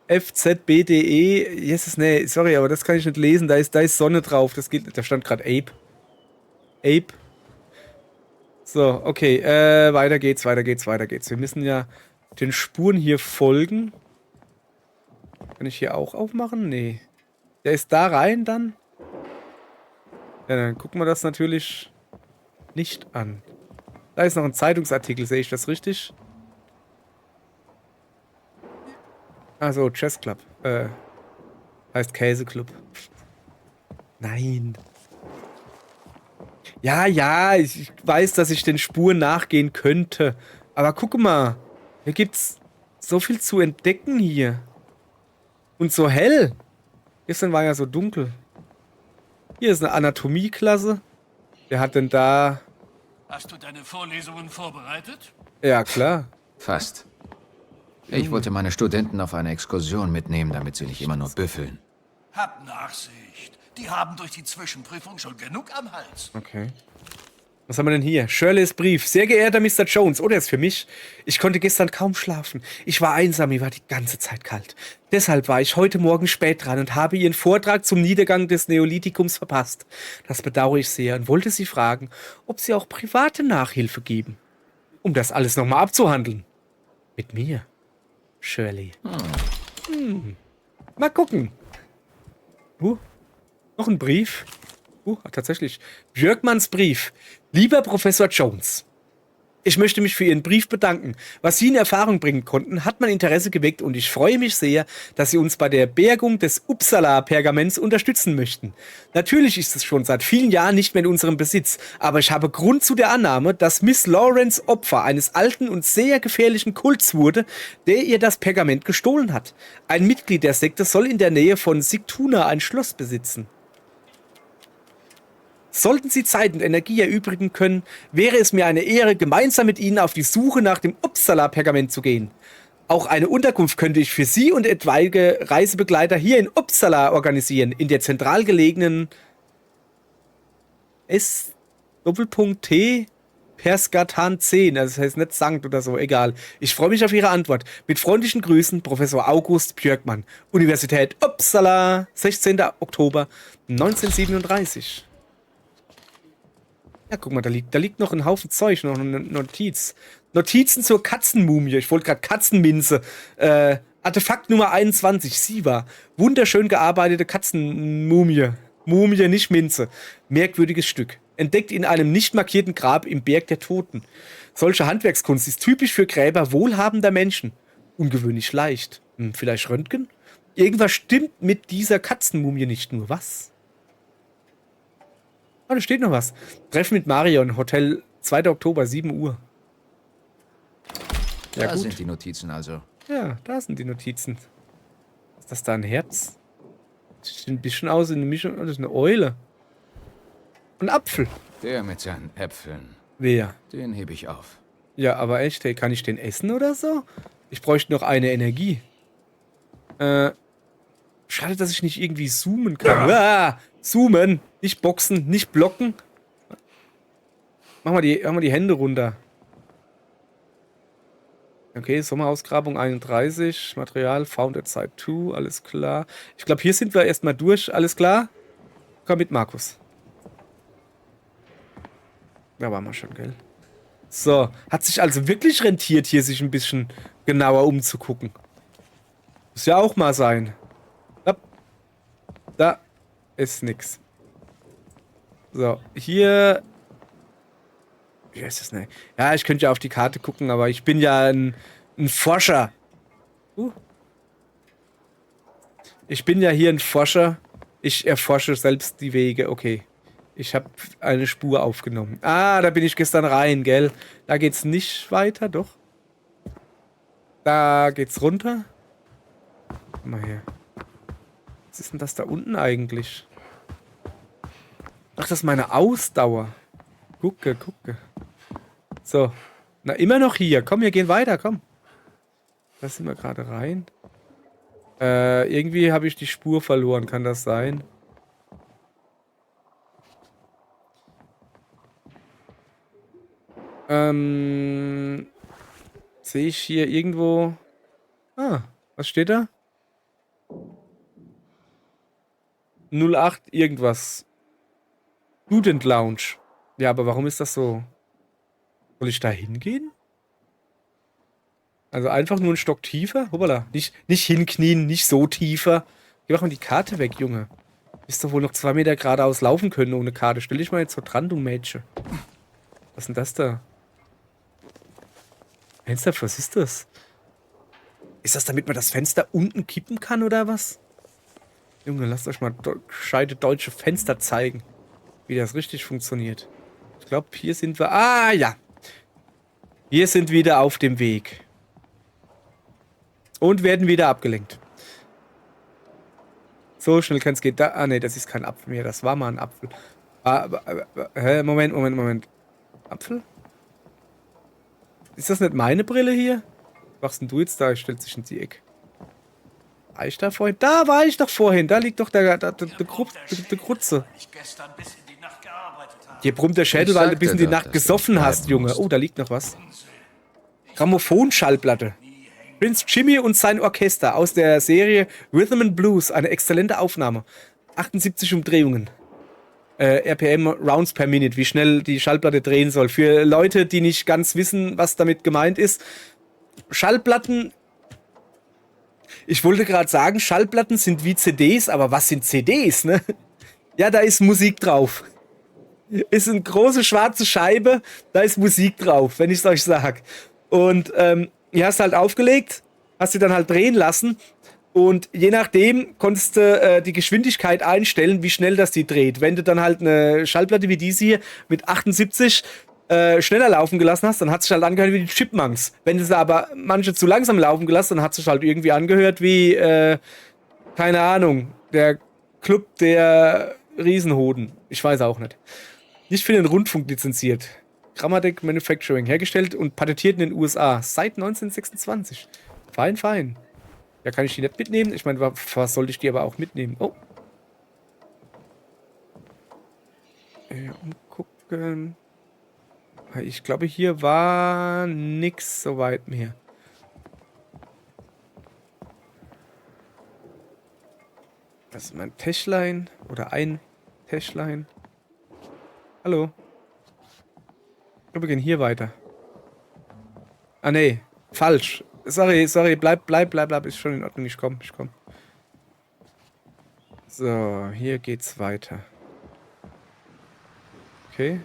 F, Z, B, D, E. Jesus, nee, sorry, aber das kann ich nicht lesen. Da ist Sonne drauf. Das geht, da stand gerade Ape. Ape. So, okay. Weiter geht's. Wir müssen ja den Spuren hier folgen. Kann ich hier auch aufmachen? Nee. Der ist da rein dann? Ja, dann gucken wir das natürlich nicht an. Da ist noch ein Zeitungsartikel, sehe ich das richtig? Also Chess Club. Heißt Käseclub. Nein. Ja, ich weiß, dass ich den Spuren nachgehen könnte. Aber guck mal. Hier gibt's so viel zu entdecken hier. Und so hell. Gestern war ja so dunkel. Hier ist eine Anatomieklasse. Wer hat denn da... Hast du deine Vorlesungen vorbereitet? Ja, klar. Fast. Ich wollte meine Studenten auf eine Exkursion mitnehmen, damit sie nicht immer nur büffeln. Hab Nachsicht. Die haben durch die Zwischenprüfung schon genug am Hals. Okay. Was haben wir denn hier? Shirleys Brief. Sehr geehrter Mr. Jones. Oh, der ist für mich. Ich konnte gestern kaum schlafen. Ich war einsam, mir war die ganze Zeit kalt. Deshalb war ich heute Morgen spät dran und habe Ihren Vortrag zum Niedergang des Neolithikums verpasst. Das bedauere ich sehr und wollte Sie fragen, ob Sie auch private Nachhilfe geben. Um das alles nochmal abzuhandeln. Mit mir, Shirley. Mal gucken. Noch ein Brief. Tatsächlich. Björkmans Brief. Lieber Professor Jones, ich möchte mich für Ihren Brief bedanken. Was Sie in Erfahrung bringen konnten, hat mein Interesse geweckt und ich freue mich sehr, dass Sie uns bei der Bergung des Uppsala-Pergaments unterstützen möchten. Natürlich ist es schon seit vielen Jahren nicht mehr in unserem Besitz, aber ich habe Grund zu der Annahme, dass Miss Lawrence Opfer eines alten und sehr gefährlichen Kults wurde, der ihr das Pergament gestohlen hat. Ein Mitglied der Sekte soll in der Nähe von Sigtuna ein Schloss besitzen. Sollten Sie Zeit und Energie erübrigen können, wäre es mir eine Ehre, gemeinsam mit Ihnen auf die Suche nach dem Uppsala-Pergament zu gehen. Auch eine Unterkunft könnte ich für Sie und etwaige Reisebegleiter hier in Uppsala organisieren, in der zentral gelegenen S-T Perskatan 10, also das heißt nicht Sankt oder so, egal. Ich freue mich auf Ihre Antwort. Mit freundlichen Grüßen, Professor August Björkman, Universität Uppsala, 16. Oktober 1937. Ja, guck mal, da liegt noch ein Haufen Zeug, noch eine Notiz. Notizen zur Katzenmumie. Ich wollte gerade Katzenminze. Artefakt Nummer 21, Siva. Wunderschön gearbeitete Katzenmumie. Mumie, nicht Minze. Merkwürdiges Stück. Entdeckt in einem nicht markierten Grab im Berg der Toten. Solche Handwerkskunst ist typisch für Gräber wohlhabender Menschen. Ungewöhnlich leicht. Vielleicht Röntgen? Irgendwas stimmt mit dieser Katzenmumie nicht nur. Was? Da steht noch was. Treffen mit Marion, Hotel 2. Oktober, 7 Uhr. Ja, Da gut. sind die Notizen also. Ja, da sind die Notizen. Ist das da ein Herz? Das sieht ein bisschen aus in eine Mischung. Das ist eine Eule. Ein Apfel. Der mit seinen Äpfeln. Wer? Den hebe ich auf. Ja, aber echt, hey, kann ich den essen oder so? Ich bräuchte noch eine Energie. Schade, dass ich nicht irgendwie zoomen kann. Ah, zoomen, nicht boxen, nicht blocken. Mach mal die Hände runter. Okay, Sommerausgrabung 31, Material found at Site 2, alles klar. Ich glaube, hier sind wir erstmal durch, alles klar? Komm mit, Markus. Da waren wir schon, gell? So, hat sich also wirklich rentiert, hier sich ein bisschen genauer umzugucken. Muss ja auch mal sein. Da ist nix. So, hier... Wie ist das denn? Ja, ich könnte ja auf die Karte gucken, aber ich bin ja ein Forscher. Ich bin ja hier ein Forscher. Ich erforsche selbst die Wege. Okay. Ich habe eine Spur aufgenommen. Ah, da bin ich gestern rein, gell? Da geht's nicht weiter, doch. Da geht's runter. Guck mal her. Was ist denn das da unten eigentlich? Ach, das ist meine Ausdauer. Gucke. So. Na, immer noch hier. Komm, wir gehen weiter, komm. Da sind wir gerade rein. Irgendwie habe ich die Spur verloren. Kann das sein? Sehe ich hier irgendwo... Ah, was steht da? 08 irgendwas. Student Lounge. Ja, aber warum ist das so? Soll ich da hingehen? Also einfach nur einen Stock tiefer? Hoppala. Nicht hinknien, nicht so tiefer. Geh mal die Karte weg, Junge. Bist doch wohl noch 2 Meter geradeaus laufen können ohne Karte. Stell dich mal jetzt so dran, du Mädchen. Was ist denn das da? Fenster, was ist das? Ist das, damit man das Fenster unten kippen kann, oder was? Junge, lasst euch mal gescheite deutsche Fenster zeigen. Wie das richtig funktioniert. Ich glaube, hier sind wir... Ah, ja. Wir sind wieder auf dem Weg. Und werden wieder abgelenkt. So schnell kann es gehen. Ah, ne, das ist kein Apfel mehr. Das war mal ein Apfel. Moment. Apfel? Ist das nicht meine Brille hier? Was machst denn du jetzt da? Ich stell dich in die Ecke. War ich da vorhin? Da war ich doch vorhin. Da liegt doch der Krutze. Hier brummt der Schädel, weil du bis in die Nacht gesoffen hast, Junge. Oh, da liegt noch was. Grammophon-Schallplatte. Prince Jimmy und sein Orchester aus der Serie Rhythm and Blues. Eine exzellente Aufnahme. 78 Umdrehungen. RPM, Rounds per Minute, wie schnell die Schallplatte drehen soll. Für Leute, die nicht ganz wissen, was damit gemeint ist. Schallplatten... Ich wollte gerade sagen, Schallplatten sind wie CDs, aber was sind CDs, ne? Ja, da ist Musik drauf. Ist eine große schwarze Scheibe, da ist Musik drauf, wenn ich es euch sag. Und die hast halt aufgelegt, hast sie dann halt drehen lassen und je nachdem konntest du die Geschwindigkeit einstellen, wie schnell das die dreht. Wenn du dann halt eine Schallplatte wie diese hier mit 78 schneller laufen gelassen hast, dann hat es sich halt angehört wie die Chipmunks. Wenn du sie aber manche zu langsam laufen gelassen, dann hat es sich halt irgendwie angehört wie, keine Ahnung, der Club der Riesenhoden. Ich weiß auch nicht. Nicht für den Rundfunk lizenziert. Grammatic Manufacturing. Hergestellt und patentiert in den USA. Seit 1926. Fein. Ja, kann ich die nicht mitnehmen? Ich meine, was sollte ich die aber auch mitnehmen? Oh. Umgucken. Ich glaube, hier war nix soweit mehr. Das ist mein Täschlein. Oder ein Täschlein. Hallo. Wir gehen hier weiter. Ah, nee. Falsch. Sorry. Bleib. Ist schon in Ordnung. Ich komm. So, hier geht's weiter. Okay.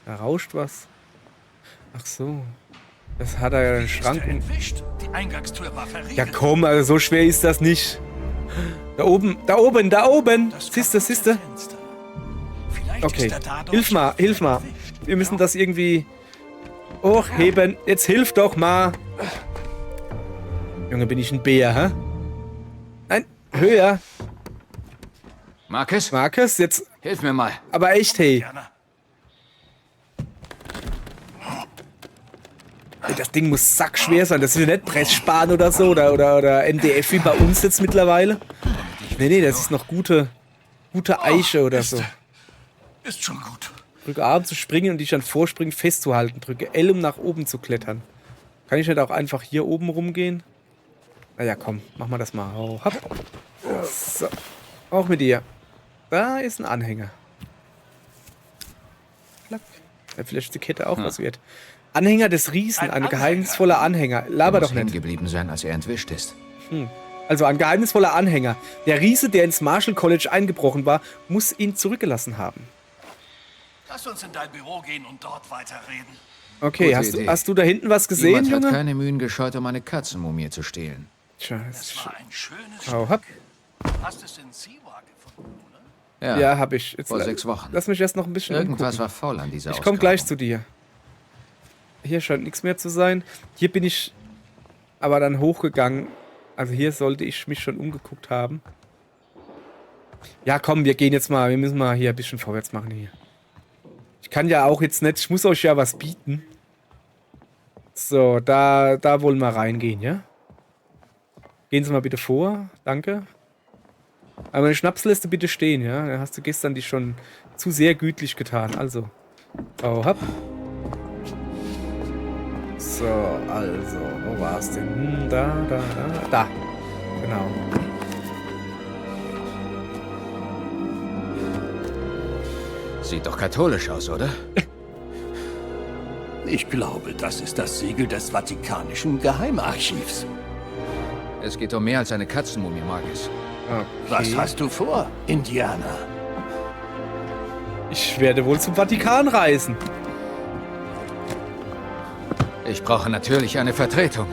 Da rauscht was. Ach so. Das hat er ja den Schrank. Die Eingangstür war verriegelt. Ja komm, also so schwer ist das nicht. Da oben. Siehst du? Okay. Hilf mal. Wir müssen das irgendwie hochheben. Jetzt hilf doch mal. Junge, bin ich ein Bär, hä? Nein, höher. Marcus, Jetzt. hilf mir mal. Aber echt, hey. Das Ding muss sackschwer sein. Das ist ja nicht Pressspan oder so. Oder MDF wie bei uns jetzt mittlerweile. Nee, das ist noch gute Eiche oder so. Ist schon gut. Drücke A, um zu springen und dich an Vorspringen festzuhalten. Drücke L, um nach oben zu klettern. Kann ich nicht auch einfach hier oben rumgehen? Naja, komm, machen wir das mal. Oh, hopp. So. Auch mit dir. Da ist ein Anhänger. Klack. Ja, vielleicht ist die Kette auch was wert. Anhänger des Riesen, ein geheimnisvoller Anhänger. Laber doch nicht. Geblieben sein, als er entwischt ist. Also ein geheimnisvoller Anhänger. Der Riese, der ins Marshall College eingebrochen war, muss ihn zurückgelassen haben. Lass uns in dein Büro gehen und dort weiterreden. Okay, Gute hast du da hinten was gesehen, Jemand hat Junge? keine Mühen gescheut, um eine Katzenmumie zu stehlen. Tja, Es war ein schönes oh, hopp. Stück. Hast es in Siwa gefunden, oder? Ja, Ja, hab ich. Jetzt, vor 6 Wochen. Lass mich erst noch ein bisschen Irgendwas umgucken. war faul an dieser Ich komme gleich zu Ausgrabung. dir. Hier scheint nichts mehr zu sein. Hier bin ich aber dann hochgegangen. Also hier sollte ich mich schon umgeguckt haben. Ja, komm, wir gehen jetzt mal. Wir müssen mal hier ein bisschen vorwärts machen hier. Ich kann ja auch jetzt nicht. Ich muss euch ja was bieten. So, da wollen wir reingehen, ja? Gehen Sie mal bitte vor. Danke. Aber meine Schnapsliste bitte stehen, ja? Da hast du gestern die schon zu sehr gütlich getan. Also. Oh, hopp. So, also. Wo war's denn? Da. Genau. Sieht doch katholisch aus, oder? Ich glaube, das ist das Siegel des Vatikanischen Geheimarchivs. Es geht um mehr als eine Katzenmumie, Marcus. Was hast du vor, Indianer? Ich werde wohl zum Vatikan reisen. Ich brauche natürlich eine Vertretung.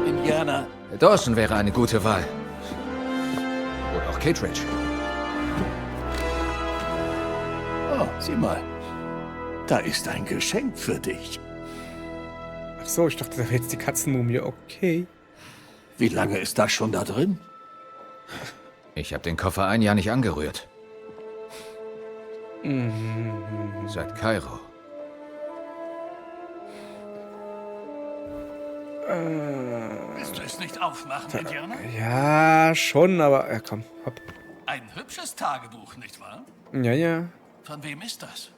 Indianer, Dawson wäre eine gute Wahl. Oder auch Kittredge. oh, sieh mal. Da ist ein Geschenk für dich. Ach so, ich dachte, da wäre jetzt die Katzenmumie. Okay. Wie lange ist das schon da drin? Ich habe den Koffer ein Jahr nicht angerührt. Seit Kairo. Willst du es nicht aufmachen, Indianer? Ja, schon, aber... Ja, komm, hopp. Ein hübsches Tagebuch, nicht wahr? Ja. Von wem ist das?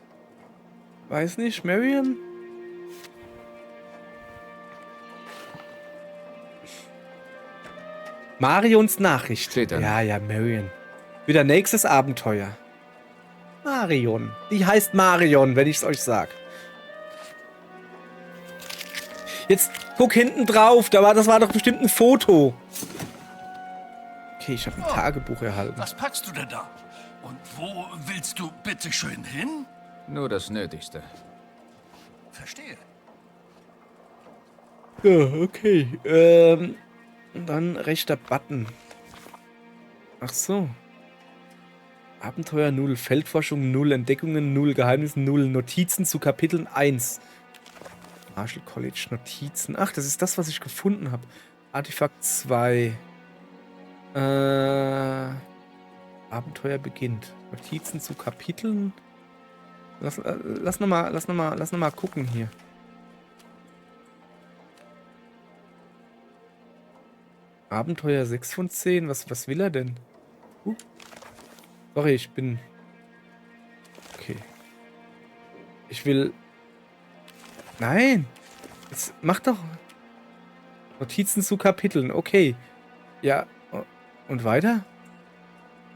Weiß nicht, Marion? Marions Nachricht. Steht da. Ja, Marion. Wieder nächstes Abenteuer. Marion. Die heißt Marion, wenn ich es euch sag. Jetzt guck hinten drauf. Das war doch bestimmt ein Foto. Okay, ich habe ein Tagebuch erhalten. Was packst du denn da? Und wo willst du bitte schön hin? Nur das Nötigste. Verstehe. Ja, okay. Und dann rechter Button. Ach so. Abenteuer 0, Feldforschung 0, Entdeckungen 0, Geheimnisse 0, Notizen zu Kapiteln 1. Marshall College Notizen. Ach, das ist das, was ich gefunden habe. Artefakt 2. Abenteuer beginnt. Notizen zu Kapiteln. Lass noch mal gucken hier. Abenteuer 6 von 10. Was will er denn? Sorry, ich bin... Okay. Ich will... Nein! Jetzt mach doch... Notizen zu Kapiteln. Okay. Ja. Und weiter?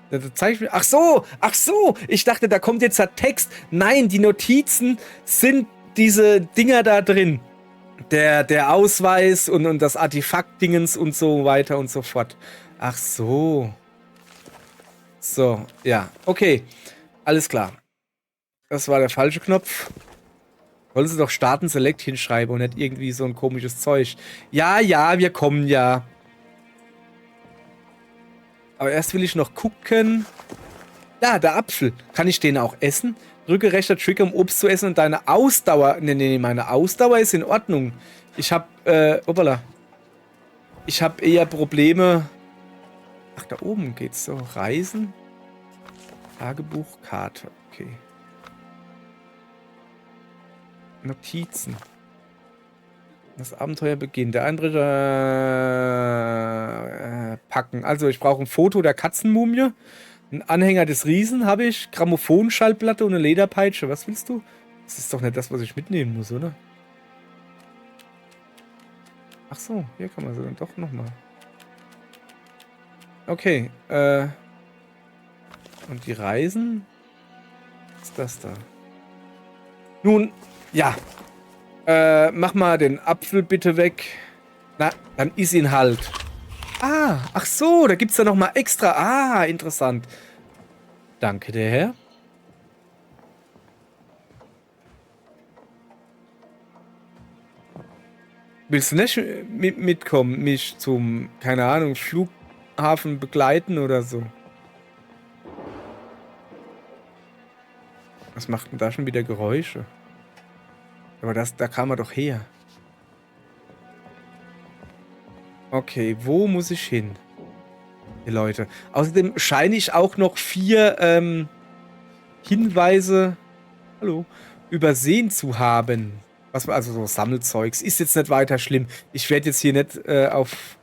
Da zeig ich mir... Ach so! Ich dachte, da kommt jetzt der Text. Nein, die Notizen sind diese Dinger da drin. Der Ausweis und das Artefakt-Dingens und so weiter und so fort. Ach so. So, ja. Okay. Alles klar. Das war der falsche Knopf. Wollen Sie doch Starten Select hinschreiben und nicht irgendwie so ein komisches Zeug. Ja, wir kommen ja. Aber erst will ich noch gucken. Ja, der Apfel. Kann ich den auch essen? Drücke rechter Trigger, um Obst zu essen und deine Ausdauer... Nee, meine Ausdauer ist in Ordnung. Ich hab, hoppala. Ich hab eher Probleme... Ach, da oben geht's so. Reisen. Tagebuch, Karte. Okay. Notizen. Das Abenteuer beginnt. Der Einbrecher packen. Also ich brauche ein Foto der Katzenmumie. Ein Anhänger des Riesen habe ich. Grammophonschallplatte und eine Lederpeitsche. Was willst du? Das ist doch nicht das, was ich mitnehmen muss, oder? Ach so, hier kann man sie dann doch nochmal. Okay, und die Reisen? Was ist das da? Nun, ja. Mach mal den Apfel bitte weg. Na, dann iss ihn halt. Ah, ach so, da gibt's da nochmal extra. Ah, interessant. Danke, der Herr. Willst du nicht mitkommen, mich zum, keine Ahnung, Flughafen begleiten oder so? Was macht denn da schon wieder Geräusche? Aber da kam er doch her. Okay, wo muss ich hin? Hier, Leute. Außerdem scheine ich auch noch 4 Hinweise, hallo, übersehen zu haben. Also so Sammelzeugs. Ist jetzt nicht weiter schlimm. Ich werde jetzt hier nicht auf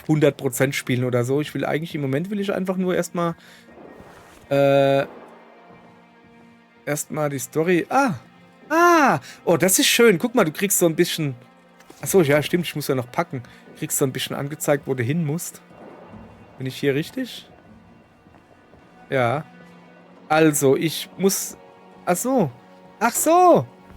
100% spielen oder so. Ich will eigentlich, im Moment will ich einfach nur erstmal die Story. Oh, das ist schön. Guck mal, du kriegst so ein bisschen... Achso, ja, stimmt, ich muss ja noch packen. Du kriegst so ein bisschen angezeigt, wo du hin musst. Bin ich hier richtig? Ja. Also, ich muss... Ach so.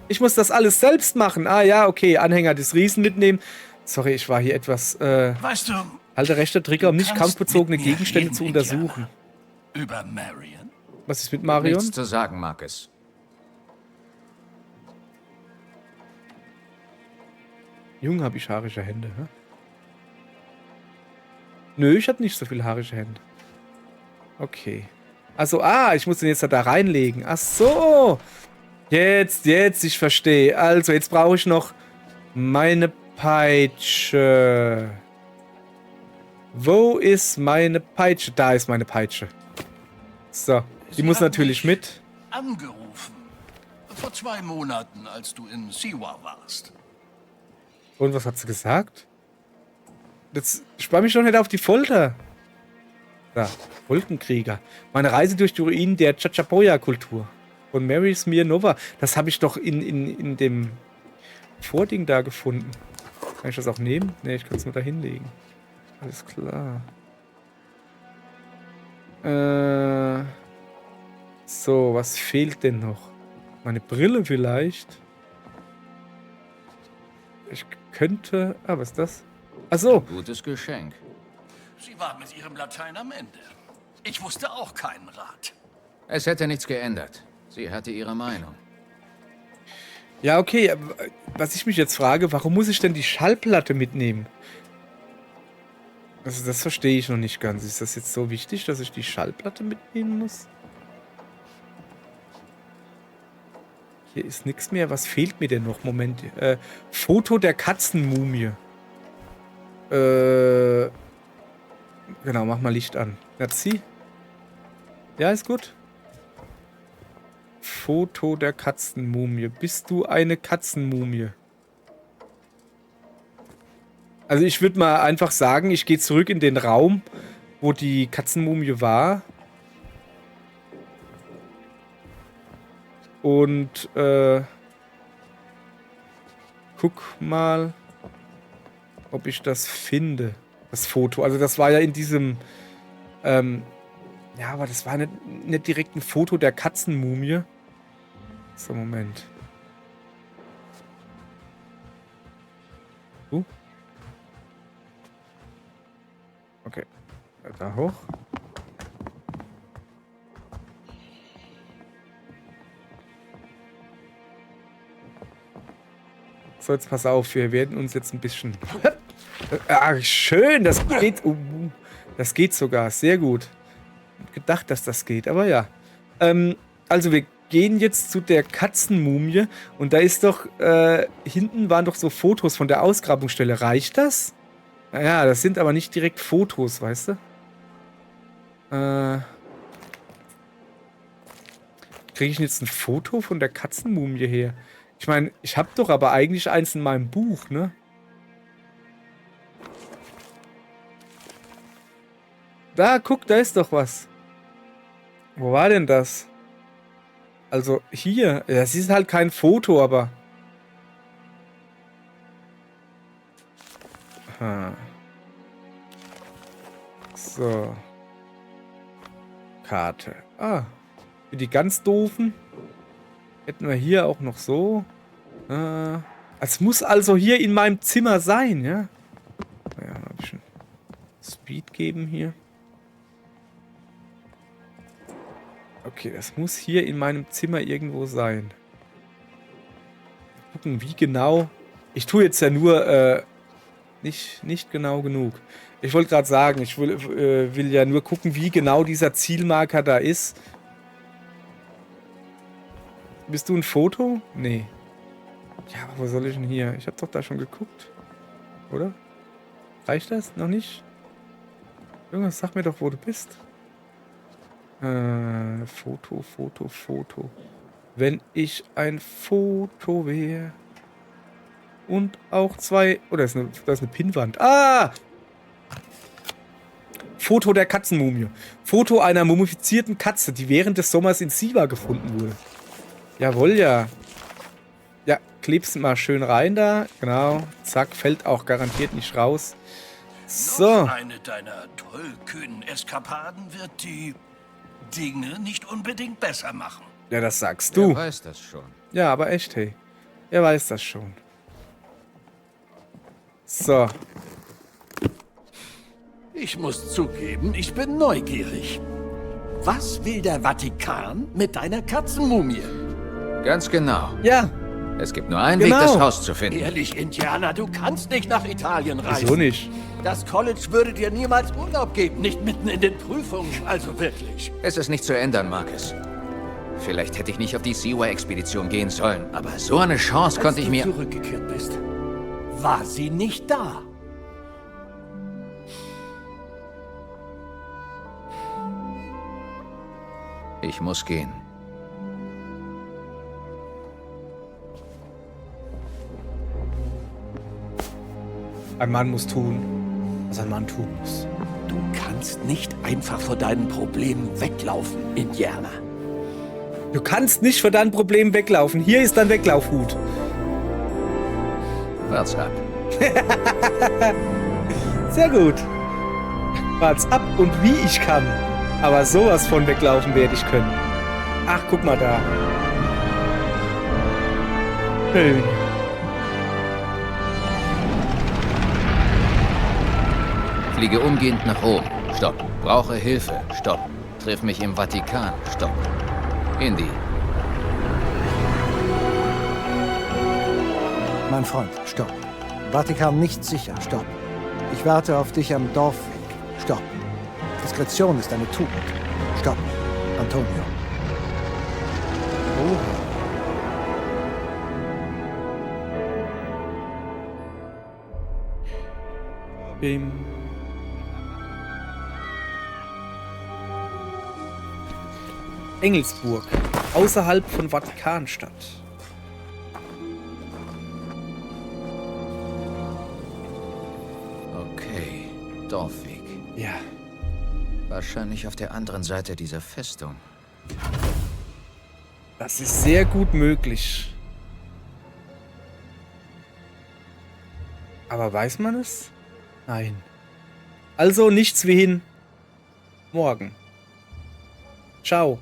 Ich muss das alles selbst machen. Ah ja, okay. Anhänger des Riesen mitnehmen. Sorry, ich war hier etwas... Weißt du... Alter rechter Trigger, um nicht kannst kampfbezogene mit mir Gegenstände reden, zu untersuchen. Über Marion? Was ist mit Marion? Nichts zu sagen, Marcus. Jung, habe ich haarische Hände, hä? Nö, ich habe nicht so viel haarische Hände. Okay. Also, ich muss den jetzt da reinlegen. Ach so. Jetzt, ich verstehe. Also, jetzt brauche ich noch meine Peitsche. Wo ist meine Peitsche? Da ist meine Peitsche. So, die muss natürlich mit. Angerufen. Vor 2 Monaten, als du in Siwa warst. Und was hat sie gesagt? Jetzt spann mich doch nicht auf die Folter. Da, Wolkenkrieger. Meine Reise durch die Ruinen der Chachapoya-Kultur. Von Mary Smirnova. Das habe ich doch in dem Vording da gefunden. Kann ich das auch nehmen? Ne, ich kann es nur da hinlegen. Alles klar. So, was fehlt denn noch? Meine Brille vielleicht? Ich könnte... was ist das? Ach so. Gutes Geschenk. Sie war mit ihrem Latein am Ende. Ich wusste auch keinen Rat. Es hätte nichts geändert. Sie hatte ihre Meinung. Ja, okay. Was ich mich jetzt frage, warum muss ich denn die Schallplatte mitnehmen? Also das verstehe ich noch nicht ganz. Ist das jetzt so wichtig, dass ich die Schallplatte mitnehmen muss? Hier ist nichts mehr. Was fehlt mir denn noch? Moment. Foto der Katzenmumie. Genau, mach mal Licht an. Merci. Ja, ist gut. Foto der Katzenmumie. Bist du eine Katzenmumie? Also ich würde mal einfach sagen, ich gehe zurück in den Raum, wo die Katzenmumie war. Und guck mal, ob ich das finde. Das Foto. Also das war ja in diesem... ja, aber das war nicht direkt ein Foto der Katzenmumie. So, Moment. Okay. Da hoch. So, jetzt pass auf, wir werden uns jetzt ein bisschen... schön, das geht... das geht sogar, sehr gut. Ich hab gedacht, dass das geht, aber ja. Also wir gehen jetzt zu der Katzenmumie und da ist doch... hinten waren doch so Fotos von der Ausgrabungsstelle. Reicht das? Naja, das sind aber nicht direkt Fotos, weißt du? Kriege ich jetzt ein Foto von der Katzenmumie her? Ich meine, ich habe doch aber eigentlich eins in meinem Buch, ne? Da, guck, da ist doch was. Wo war denn das? Also, hier. Das ist halt kein Foto, aber... Aha. So. Karte. Ah. Für die ganz doofen hätten wir hier auch noch so. Es muss also hier in meinem Zimmer sein, ja? Naja, ein bisschen Speed geben hier. Okay, das muss hier in meinem Zimmer irgendwo sein. Gucken, wie genau. Ich tue jetzt ja nur nicht genau genug. Ich wollte gerade sagen, ich will ja nur gucken, wie genau dieser Zielmarker da ist. Bist du ein Foto? Nee. Ja, aber wo soll ich denn hier? Ich habe doch da schon geguckt. Oder? Reicht das? Noch nicht? Junge, sag mir doch, wo du bist. Foto. Wenn ich ein Foto wäre. Und auch zwei... Oh, da ist eine Pinnwand. Ah! Foto der Katzenmumie. Foto einer mumifizierten Katze, die während des Sommers in Siwa gefunden wurde. Jawohl, ja. Ja, klebst mal schön rein da. Genau. Zack, fällt auch garantiert nicht raus. So. Noch eine deiner tollkühnen Eskapaden wird die Dinge nicht unbedingt besser machen. Ja, das sagst Wer du. weiß das schon. Ja, aber echt, hey. Er weiß das schon. So. Ich muss zugeben, ich bin neugierig. Was will der Vatikan mit deiner Katzenmumie? Ganz genau. Ja, Es gibt nur einen Genau. Weg, das Haus zu finden. Ehrlich, Indianer, du kannst nicht nach Italien reisen. wieso nicht? Das College würde dir niemals Urlaub geben, nicht mitten in den Prüfungen, also wirklich. Es ist nicht zu ändern, Marcus. Vielleicht hätte ich nicht auf die Seaway-Expedition gehen sollen, aber so eine Chance konnte ich Als mir... du zurückgekehrt bist, war sie nicht da. Ich muss gehen. Ein Mann muss tun, was ein Mann tun muss. Du kannst nicht einfach vor deinen Problemen weglaufen, Indianer. Du kannst nicht vor deinem Problem weglaufen. Hier ist dein Weglaufhut. Wart's ab. Sehr gut. Wart's ab und wie ich kann. Aber sowas von weglaufen werde ich können. Ach, guck mal da. Schön. Fliege umgehend nach Rom. Stopp. Brauche Hilfe. Stopp. Triff mich im Vatikan. Stopp. Indy. Mein Freund, stopp. Vatikan nicht sicher, stopp. Ich warte auf dich am Dorfweg, stopp. Diskretion ist eine Tugend, stopp. Antonio. Bim. Engelsburg, außerhalb von Vatikanstadt. Okay. Dorfweg. Ja. Wahrscheinlich auf der anderen Seite dieser Festung. Das ist sehr gut möglich. Aber weiß man es? Nein. Also nichts wie hin. Morgen. Ciao.